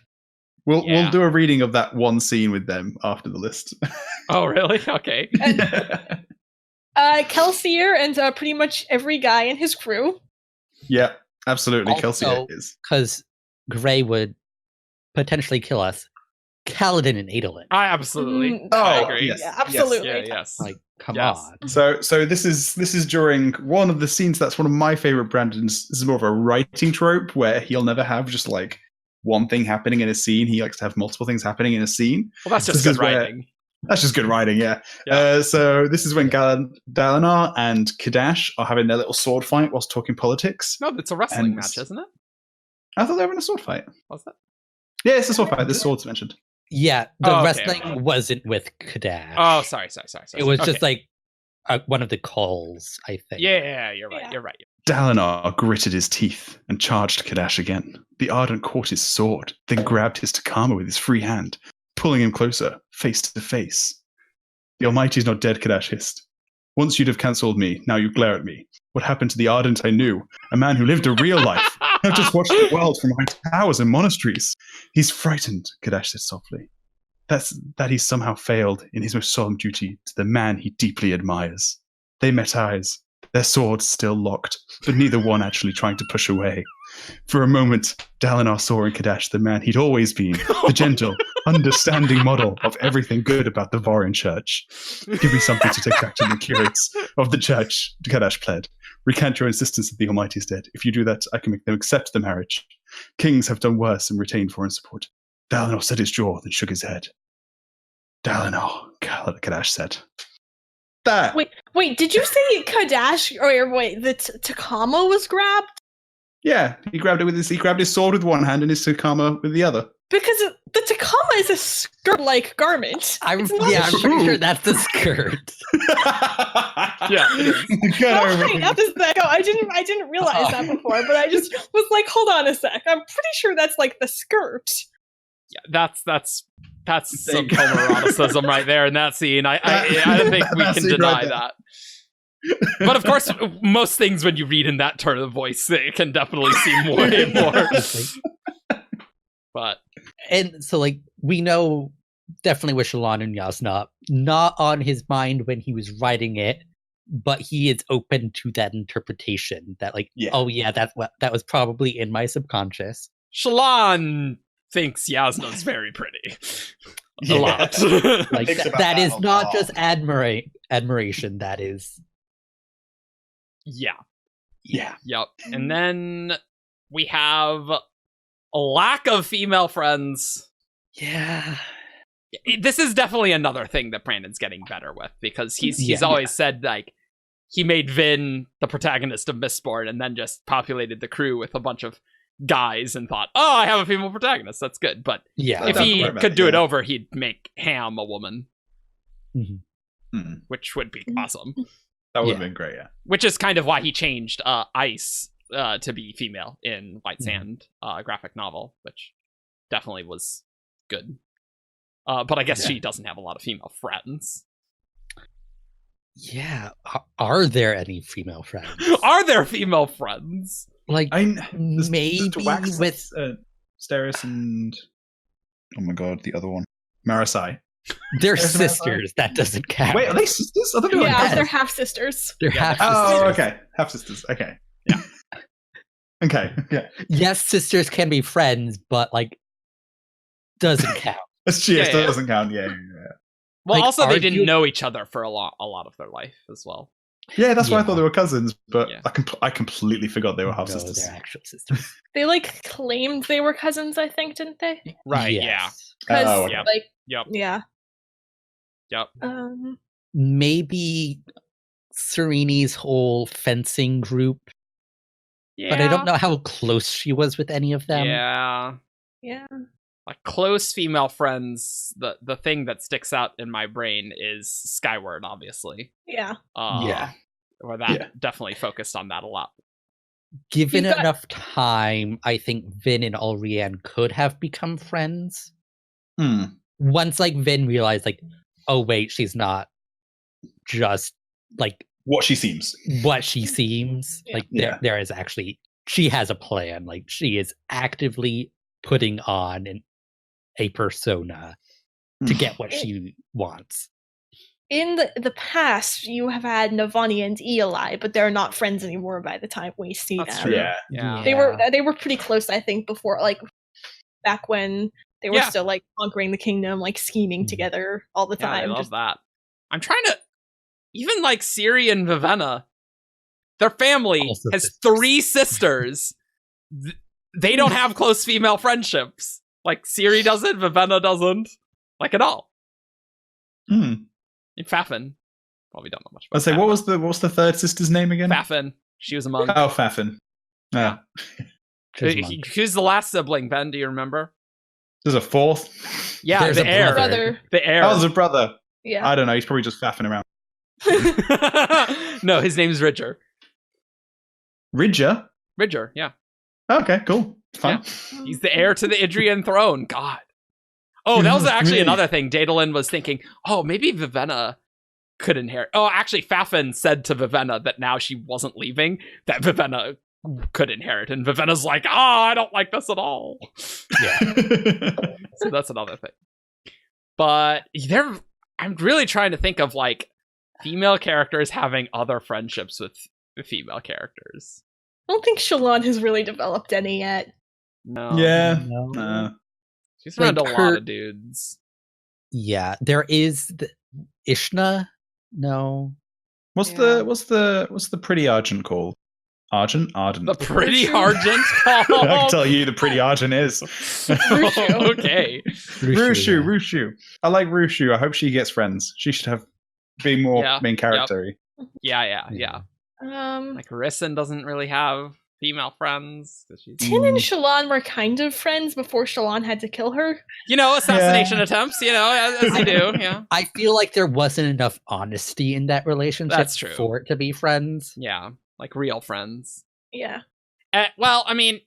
We'll do a reading of that one scene with them after the list. Oh, really? Okay. Kelsier and pretty much every guy in his crew. Yeah, absolutely. Also, Kelsier is. Because Gray would potentially kill us. Kaladin and Adolin. I absolutely. Oh, I agree. yes. Yeah, absolutely. Yes. Like, come on. So this is during one of the scenes that's one of my favorite Brandon's. This is more of a writing trope where he'll never have just like one thing happening in a scene. He likes to have multiple things happening in a scene. Well, that's just good writing. That's just good writing, yeah. So this is when Dalinar and Kadash are having their little sword fight whilst talking politics. No, it's a wrestling match, isn't it? I thought they were in a sword fight. Was that? Yeah, it's a sword fight. The sword's mentioned. Yeah, the wrestling wasn't with Kadash. Oh, sorry. It was just like one of the calls, I think. Yeah, you're right. You're right. Dalinar gritted his teeth and charged Kadash again. The Ardent caught his sword, then grabbed his Takama with his free hand, pulling him closer, face to face. The Almighty's not dead, Kadash hissed. Once you'd have cancelled me, now you glare at me. What happened to the Ardent I knew? A man who lived a real life. I've just watched the world from high towers and monasteries. He's frightened, Kadash said softly. That he's somehow failed in his most solemn duty to the man he deeply admires. They met eyes, their swords still locked, but neither one actually trying to push away. For a moment, Dalinar saw in Kadash the man he'd always been, the gentle, understanding model of everything good about the Vorian Church. Give me something to take back to the curates of the church, Kadash pled. Recant your insistence that the Almighty is dead. If you do that, I can make them accept the marriage. Kings have done worse and retained foreign support. Dalinar set his jaw, then shook his head. Dalinar, Kadash said. That. Wait, did you say Kadash, or wait, the Takama was grabbed? Yeah, he grabbed his sword with one hand and his Takama with the other. Because the Takama is a skirt-like garment. I'm pretty sure that's the skirt. Yeah. How does that go? I didn't realize that before, but I just was like, hold on a sec. I'm pretty sure that's like the skirt. Yeah, that's some homoeroticism right there in that scene. I don't think we can deny that. But of course, most things when you read in that tone of voice, it can definitely seem way more. But and so, like, we know definitely with Shallan and Yasna, not on his mind when he was writing it, but he is open to that interpretation. That, like, that was probably in my subconscious. Shallan thinks Yasna's very pretty. A lot. Like that is not just admiration. That is. Yeah. Yep. And then we have a lack of female friends. Yeah. This is definitely another thing that Brandon's getting better with, because he's always said, like, he made Vin the protagonist of Mistborn and then just populated the crew with a bunch of guys and thought, oh, I have a female protagonist. That's good. But if he could do it over, he'd make Ham a woman, which would be awesome. That would have been great, yeah. Which is kind of why he changed Ice to be female in White Sand graphic novel, which definitely was good. But I guess she doesn't have a lot of female friends. Yeah. Are there any female friends? Are there female friends? Like, maybe with Steris and... Oh my god, the other one. Marasai. They're sisters. That doesn't count. Wait, are they sisters? I thought they were they're half sisters. They're half sisters. Oh, okay. Half sisters. Okay. Yeah. Okay. Yeah. Yes, sisters can be friends, but, like, doesn't count. Doesn't count. Yeah. Well, like, also they didn't know each other for a lot of their life as well. Yeah, that's why I thought they were cousins, but Yeah. I completely forgot they were half No, sisters. they're actual sisters. They like claimed they were cousins, I think, didn't they? Right. Yes. Because Yep. like Yep. yeah. Yep. Maybe Sereni's whole fencing group Yeah. But I don't know how close she was with any of them. Yeah. Yeah. Like close female friends, the thing that sticks out in my brain is Skyward, obviously. Yeah. Yeah. Or that definitely focused on that a lot. Given You've got- enough time, I think Vin and Ulrianne could have become friends. Once like Vin realized like, oh wait, she's not just like What she seems. what she seems. Yeah. Like Yeah. there is actually, she has a plan. Like she is actively putting on a persona to get what she wants. In the past, you have had Navani and Eli, but they're not friends anymore by the time we see That's them. true. Yeah. They were pretty close, I think, before, like back when they were Yeah. still like conquering the kingdom, like scheming Mhm. together all the Yeah, I time. love that. I'm trying to even like Ciri and Vivenna, their family Also has sisters. 3 sisters. They don't have close female friendships. Like Ciri doesn't, Vivenna doesn't, like at all. Hmm. And Fafin, probably don't know much about. I'd say, Fafin. what was the third sister's name again? Fafin? She was a monk. Oh, Fafin. Yeah. She's a monk. Who's the last sibling, Ben? Do you remember? There's a fourth. Yeah, There's the a heir. Brother. The heir. Oh, there's a brother. Yeah. I don't know. He's probably just faffing around. No, his name's Ridger. Ridger? Ridger, yeah. Okay, cool. Fine. He's the heir to the Idrian throne. God. Oh, that was actually Really? another thing. Daedalin was thinking, oh, maybe Vivenna could inherit. Oh, actually, Fafin said to Vivenna that now she wasn't leaving, that Vivenna could inherit. And Vivenna's like, I don't like this at all. Yeah. So that's another thing. But I'm really trying to think of like female characters having other friendships with female characters. I don't think Shalon has really developed any yet. No. Yeah. No. She's around Like a her- lot of dudes. Yeah, there is Ishna. No, What's Yeah. the pretty Argent called? Ardent? The pretty Rushu. Argent I can call. tell you the pretty Argent is. Rushu. Okay. Rushu, yeah. Rushu. I like Rushu. I hope she gets friends. She should be more Yeah, main character. Yeah. Like Risen doesn't really have female friends. 'Cause she's, Tin and Shalon were kind of friends before Shalon had to kill her. assassination attempts, as you do. Yeah. I feel like there wasn't enough honesty in that relationship That's true. for it to be friends. Yeah. Like real friends. Yeah. Well, I mean,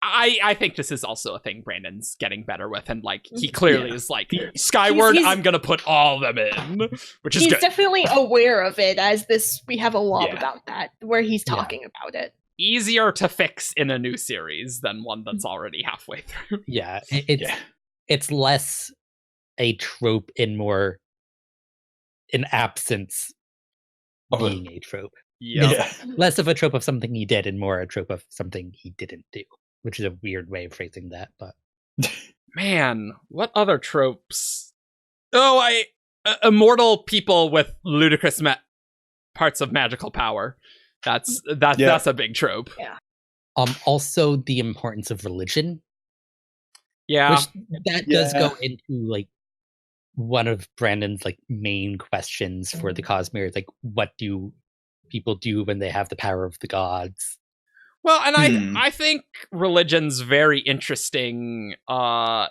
I think this is also a thing Brandon's getting better with, and like he clearly is like Skyward. He's- I'm gonna put all of them in, which is He's good. definitely aware of it, as we have a law Yeah. about that, where he's Yeah. talking about it. Easier to fix in a new series than one that's already halfway through. Yeah, Yeah. it's less a trope and more an absence Of a- being a trope. Yeah. Yeah. Less of a trope of something he did and more a trope of something he didn't do, which is a weird way of phrasing that. But Man, what other tropes? Oh, immortal people with ludicrous parts of magical power. That's a big trope. also the importance of religion, Yeah. which that does Yeah. go into like one of Brandon's like main questions for the Cosmere. Is like, what do people do when they have the power of the gods? Well, and Hmm. I think religion's very interesting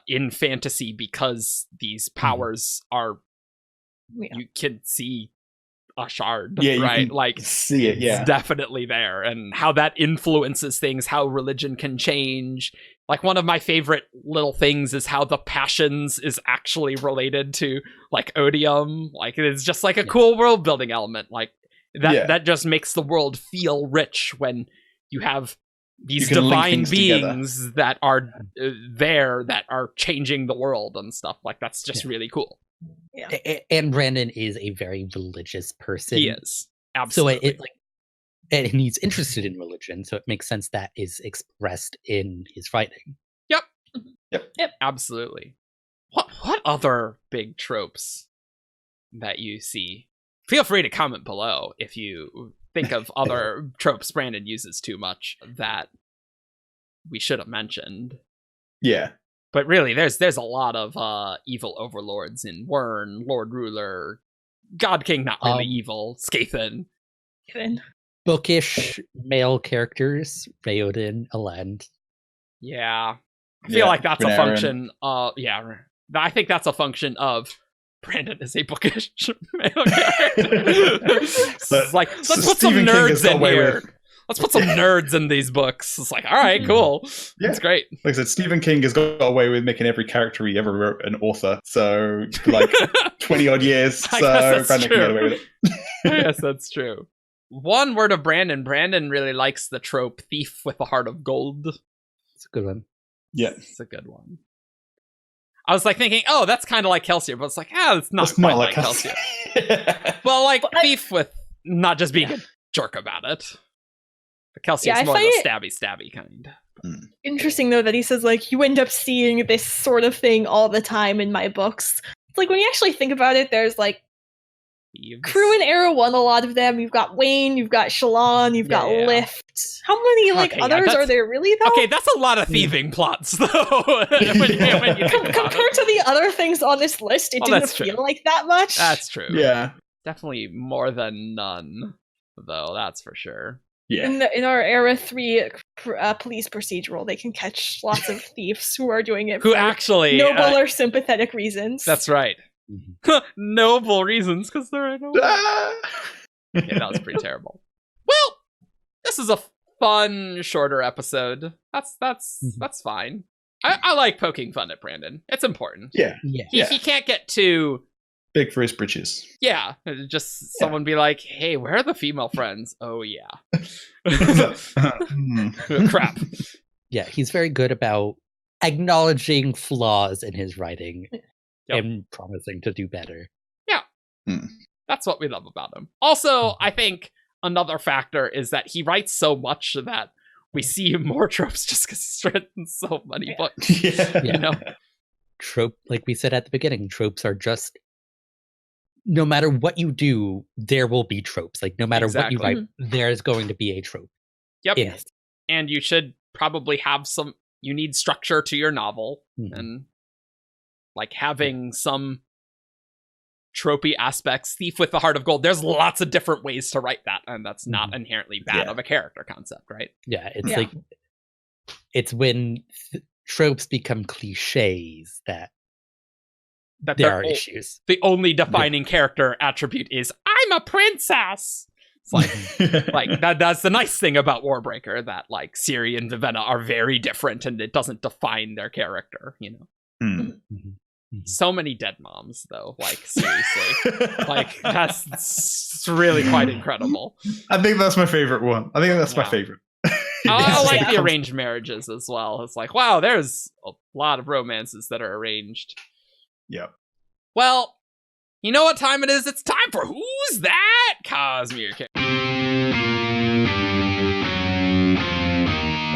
in fantasy because these powers are Yeah. you can see a shard, Yeah, you right? can Like see it, yeah. it's definitely there, and how that influences things, how religion can change. Like one of my favorite little things is how the passions is actually related to like odium. Like it's just like a cool world building element. Like that just makes the world feel rich when you have these You can link divine things together. beings that are there that are changing the world and stuff. Like that's just Yeah. really cool. And Brandon is a very religious person. He is So absolutely. it like, and he's interested in religion, so it makes sense that is expressed in his writing. Absolutely. What other big tropes that you see? Feel free to comment below if you think of other tropes Brandon uses too much that we should have mentioned. Yeah. But really, there's a lot of evil overlords in Wyrn, Lord Ruler, God King, not really evil, Skathan. Even. bookish male characters, Raoden, Elend. Yeah. I feel like that's a Panarin. function of, I think that's a function of Brandon is a bookish male character. It's like, let's put some Stephen King has nerds got in away here. with- Let's put some nerds in these books. It's like, all right, cool. Yeah. That's great. Like I said, Stephen King has got away with making every character he ever wrote an author. So, like, 20 odd years. I So, guess that's Brandon can get true. away with it. I guess that's true. One word of Brandon. Brandon really likes the trope thief with a heart of gold. It's a good one. Yeah. It's a good one. I was like thinking, oh, that's kind of like Kelsier, but it's like, it's not It's quite not like like Kelsier. Well, like thief with not just being a jerk about it. But Kelsier's Yeah, I more find the stabby kind. Interesting though that he says like you end up seeing this sort of thing all the time in my books. It's like when you actually think about it, there's like Thieves. crew in Era 1, a lot of them. You've got Wayne, you've got Shalon, you've got Yeah. Lift. How many Okay, yeah, others that's- are there really though? Okay, that's a lot of thieving plots, though. when you think about Compared it. to the other things on this list, it Well, didn't that's true. feel like that much. That's true. Yeah. Definitely more than none, though, that's for sure. Yeah. In our Era 3 police procedural, they can catch lots of thieves who are doing it Who for actually... noble or sympathetic reasons. that's right. Mhm. Noble reasons, because there are no... Ah! Yeah, that was pretty terrible. Well, this is a fun, shorter episode. That's fine. I like poking fun at Brandon. It's important. Yeah. Yeah. He can't get too... Big for his britches. Yeah, just someone be like, hey, where are the female friends? Oh, yeah. Hmm. Crap. Yeah, he's very good about acknowledging flaws in his writing Yep. and promising to do better. That's what we love about him. Also, I think another factor is that he writes so much that we see more tropes just because he's written so many books. Yeah. You know? Trope, like we said at the beginning, tropes are just no matter what you do, there will be tropes. Like no matter what you Exactly. write, there's going to be a trope. Yep. in it. And you should probably have you need structure to your novel. Mhm. And like having some tropey aspects, thief with the heart of gold. There's lots of different ways to write that. And that's not inherently bad Yeah. of a character concept, right? Yeah, it's Yeah. like it's when tropes become cliches that That there they're are o- issues. The only defining character attribute is I'm a princess. It's like that's the nice thing about Warbreaker, that like Ciri and Vivenna are very different and it doesn't define their character, you know. Hmm. Mhm. So many dead moms though, like seriously. Like that's really quite incredible. I think that's my favorite one. I think that's my Wow. favorite. I like Yeah. the arranged marriages as well. It's like, wow, there's a lot of romances that are arranged. Yep. Well, you know what time it is? It's time for Who's That Cosmere?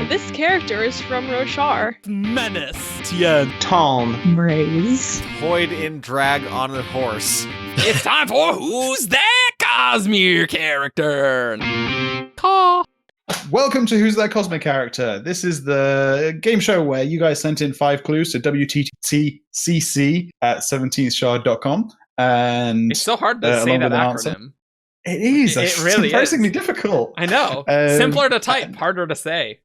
This character is from Roshar. Menace. Tien. Tom. Braze. Void in drag on a horse. It's time for Who's That Cosmere character? Caw. Welcome to Who's That Cosmic Character. This is the game show where you guys sent in 5 clues to WTCCC at 17thshard.com. And It's so hard to say along that with an answer. acronym. it is. It It's really surprisingly is. difficult. I know. Simpler to type, harder to say.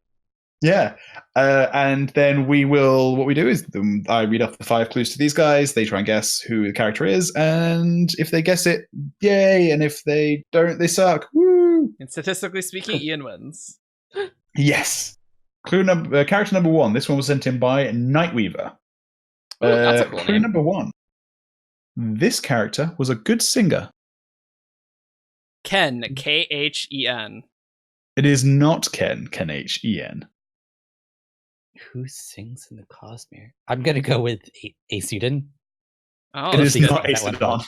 Yeah. And then what we do is I read off the 5 clues to these guys. They try and guess who the character is. And if they guess it, yay. And if they don't, they suck. Woo! And statistically speaking, Ian wins. Yes. Character number 1. This one was sent in by Nightweaver. Ooh, that's a cool Clue name. number 1. This character was a good singer. Ken, Khen. It is not Ken, Khen. Who sings in the Cosmere? I'm gonna go with Aesudin. Oh, It is Let's see not that one. Aesodon.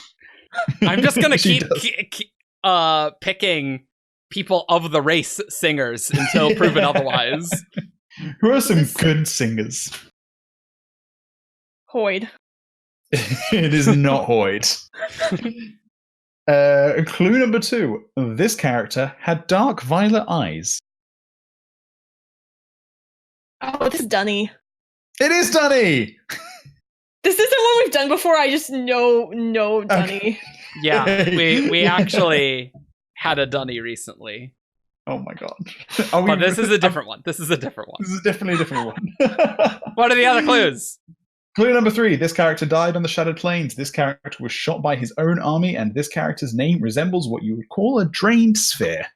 I'm just gonna She keep does. picking people of the race singers until proven otherwise. Who are some good singers? Hoyd. It is not Hoyd. Clue number 2. This character had dark violet eyes. Oh, this is Dunny. It is Dunny! This isn't one we've done before. I just know Dunny. Yeah, we actually had a Dunny recently. Oh my god. But this is a different one. This is a different one. This is definitely a different one. What are the other clues? Clue number 3. This character died on the Shattered Plains. This character was shot by his own army, and this character's name resembles what you would call a drained sphere.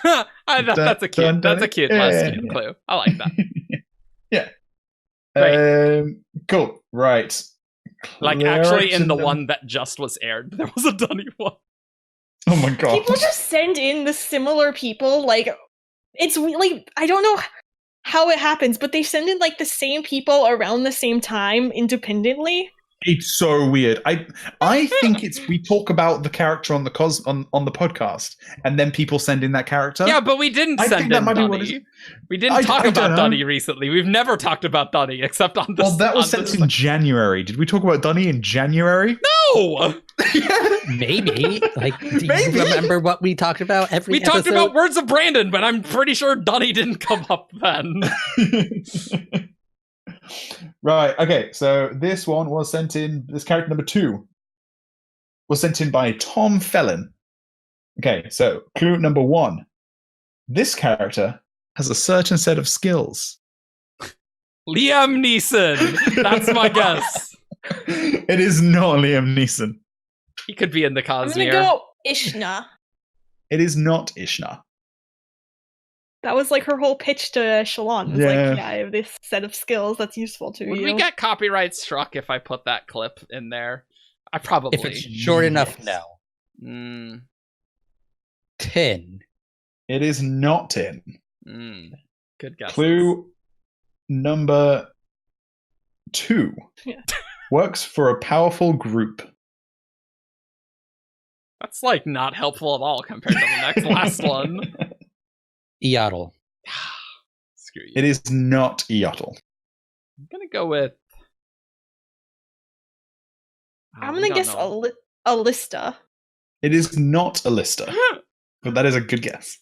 That's a cute last clue. I like that. Yeah. Right. Cool. Right. Like, actually, in the one that just was aired, there was a Dunny one. Oh my god. People just send in the similar people. Like, it's like, I don't know how it happens, but they send in like the same people around the same time independently. It's so weird. I think it's we talk about the character on the on the podcast, and then people send in that character. Yeah, but we didn't send in Dunny. We didn't talk about Dunny recently. We've never talked about Dunny except on this. Well, that was sent in January. Did we talk about Dunny in January? No. Maybe. Like, do you remember what we talked about every episode? Talked about Words of Brandon, but I'm pretty sure Dunny didn't come up then. Right, okay, so this one was sent in, this character number 2 was sent in by Tom Felon. Okay, so clue number 1. This character has a certain set of skills. Liam Neeson. That's my guess. It is not Liam Neeson. He could be in the Cosmere. I'm gonna go Ishna. It is not Ishna. That was like her whole pitch to Shalon. It was like, yeah, I have this set of skills that's useful to Would you. we get copyright struck if I put that clip in there? I probably. If it's short enough, no. 10. It is not 10. Good guess. Clue number 2. Yeah. Works for a powerful group. That's like not helpful at all compared to the last one. Eotl. Screw you. It is not Eotl. I'm gonna go with. I'm gonna guess Alista. It is not Alista, but that is a good guess.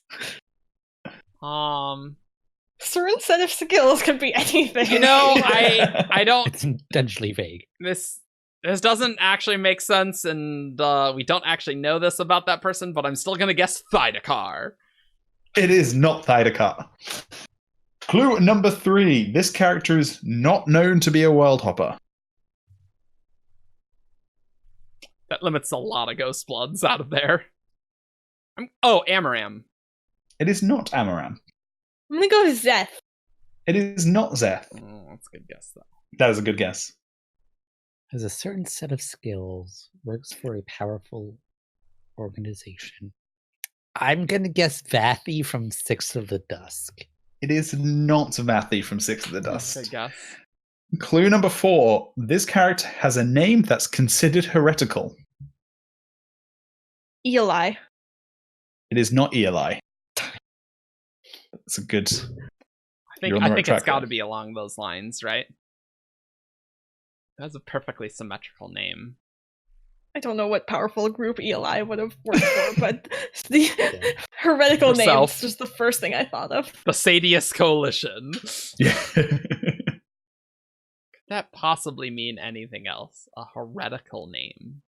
Certain set of skills could be anything. You know, I don't. It's intentionally vague. This doesn't actually make sense, and we don't actually know this about that person, but I'm still gonna guess Thydakar. It is not Thydakar. Clue number 3. This character is not known to be a world hopper. That limits a lot of Ghost Bloods out of there. Amaram. It is not Amaram. I'm gonna go with Zeth. It is not Zeth. Oh, that's a good guess, though. That is a good guess. Has a certain set of skills, works for a powerful organization. I'm gonna guess Vathy from Six of the Dusk. It is not Vathy from Six of the Dust. Good guess. Clue number 4. This character has a name that's considered heretical. Eli. It is not Eli. That's a good. I think it's got to be along those lines, right? That's a perfectly symmetrical name. I don't know what powerful group Eli would have worked for, but the heretical name is just the first thing I thought of. The Sadius Coalition. Yeah. Could that possibly mean anything else? A heretical name.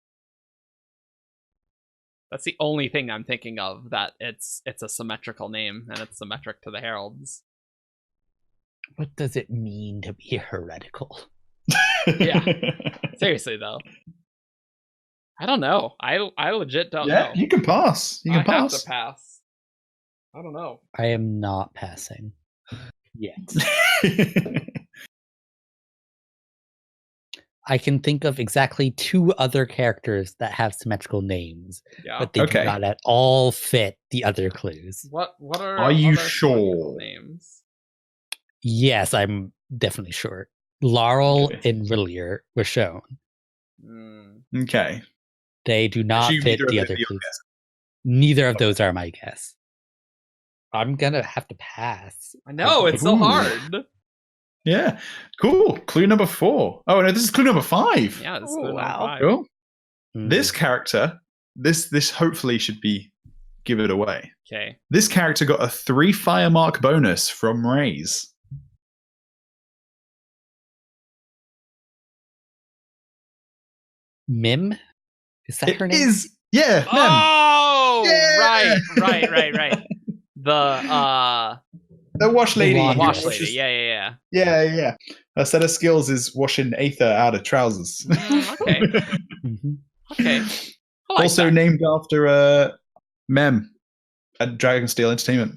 That's the only thing I'm thinking of, that it's a symmetrical name, and it's symmetric to the heralds. What does it mean to be heretical? Yeah. Seriously, though. I don't know. I legit don't know. Yeah, you can pass. You can I pass. have to pass. I don't know. I am not passing yet. I can think of exactly 2 other characters that have symmetrical names, but they do not at all fit the other clues. What Are you other sure? names? Yes, I'm definitely sure. Laurel and Rillier were shown. Okay. They do not fit the other clues. Neither of those are my guess. I'm gonna have to pass. I know, it's so hard. Yeah. Cool. Clue number 4. Oh no, this is clue number 5. Yeah, this is clue number 5. Cool. This character, this hopefully should give it away. Okay. This character got a 3 fire mark bonus from Raze. Mim? Is that her name? Is, yeah. Mem. Oh, Yeah! right. The wash lady. Laundress. wash Washes- lady. Yeah. Yeah. Her set of skills is washing aether out of trousers. Okay. Mhm. Okay. I like Also that. named after Mem at Dragonsteel Entertainment.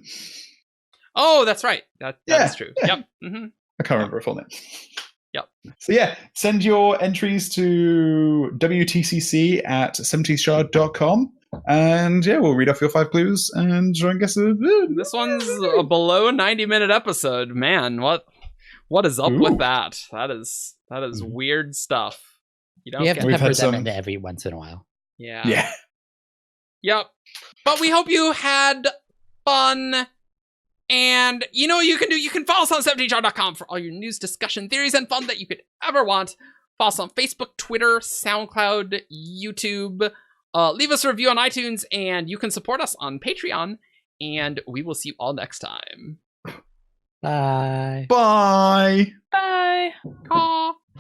Oh, that's right. That Yeah, is true. yeah. Yep. Mm-hmm. I can't remember her full name. Yep. So yeah, send your entries to WTCC at 70shard.com. And yeah, we'll read off your 5 clues and try and guess This one's a below 90-minute episode. Man, what is up with Ooh. that? That is weird stuff. You don't You have get to We've pepper had them some- in every once in a while. Yeah. Yeah. Yep. But we hope you had fun. And you know what you can do? You can follow us on 70shard.com for all your news, discussion, theories, and fun that you could ever want. Follow us on Facebook, Twitter, SoundCloud, YouTube. Leave us a review on iTunes, and you can support us on Patreon. And we will see you all next time. Bye. Bye. Bye. Caw.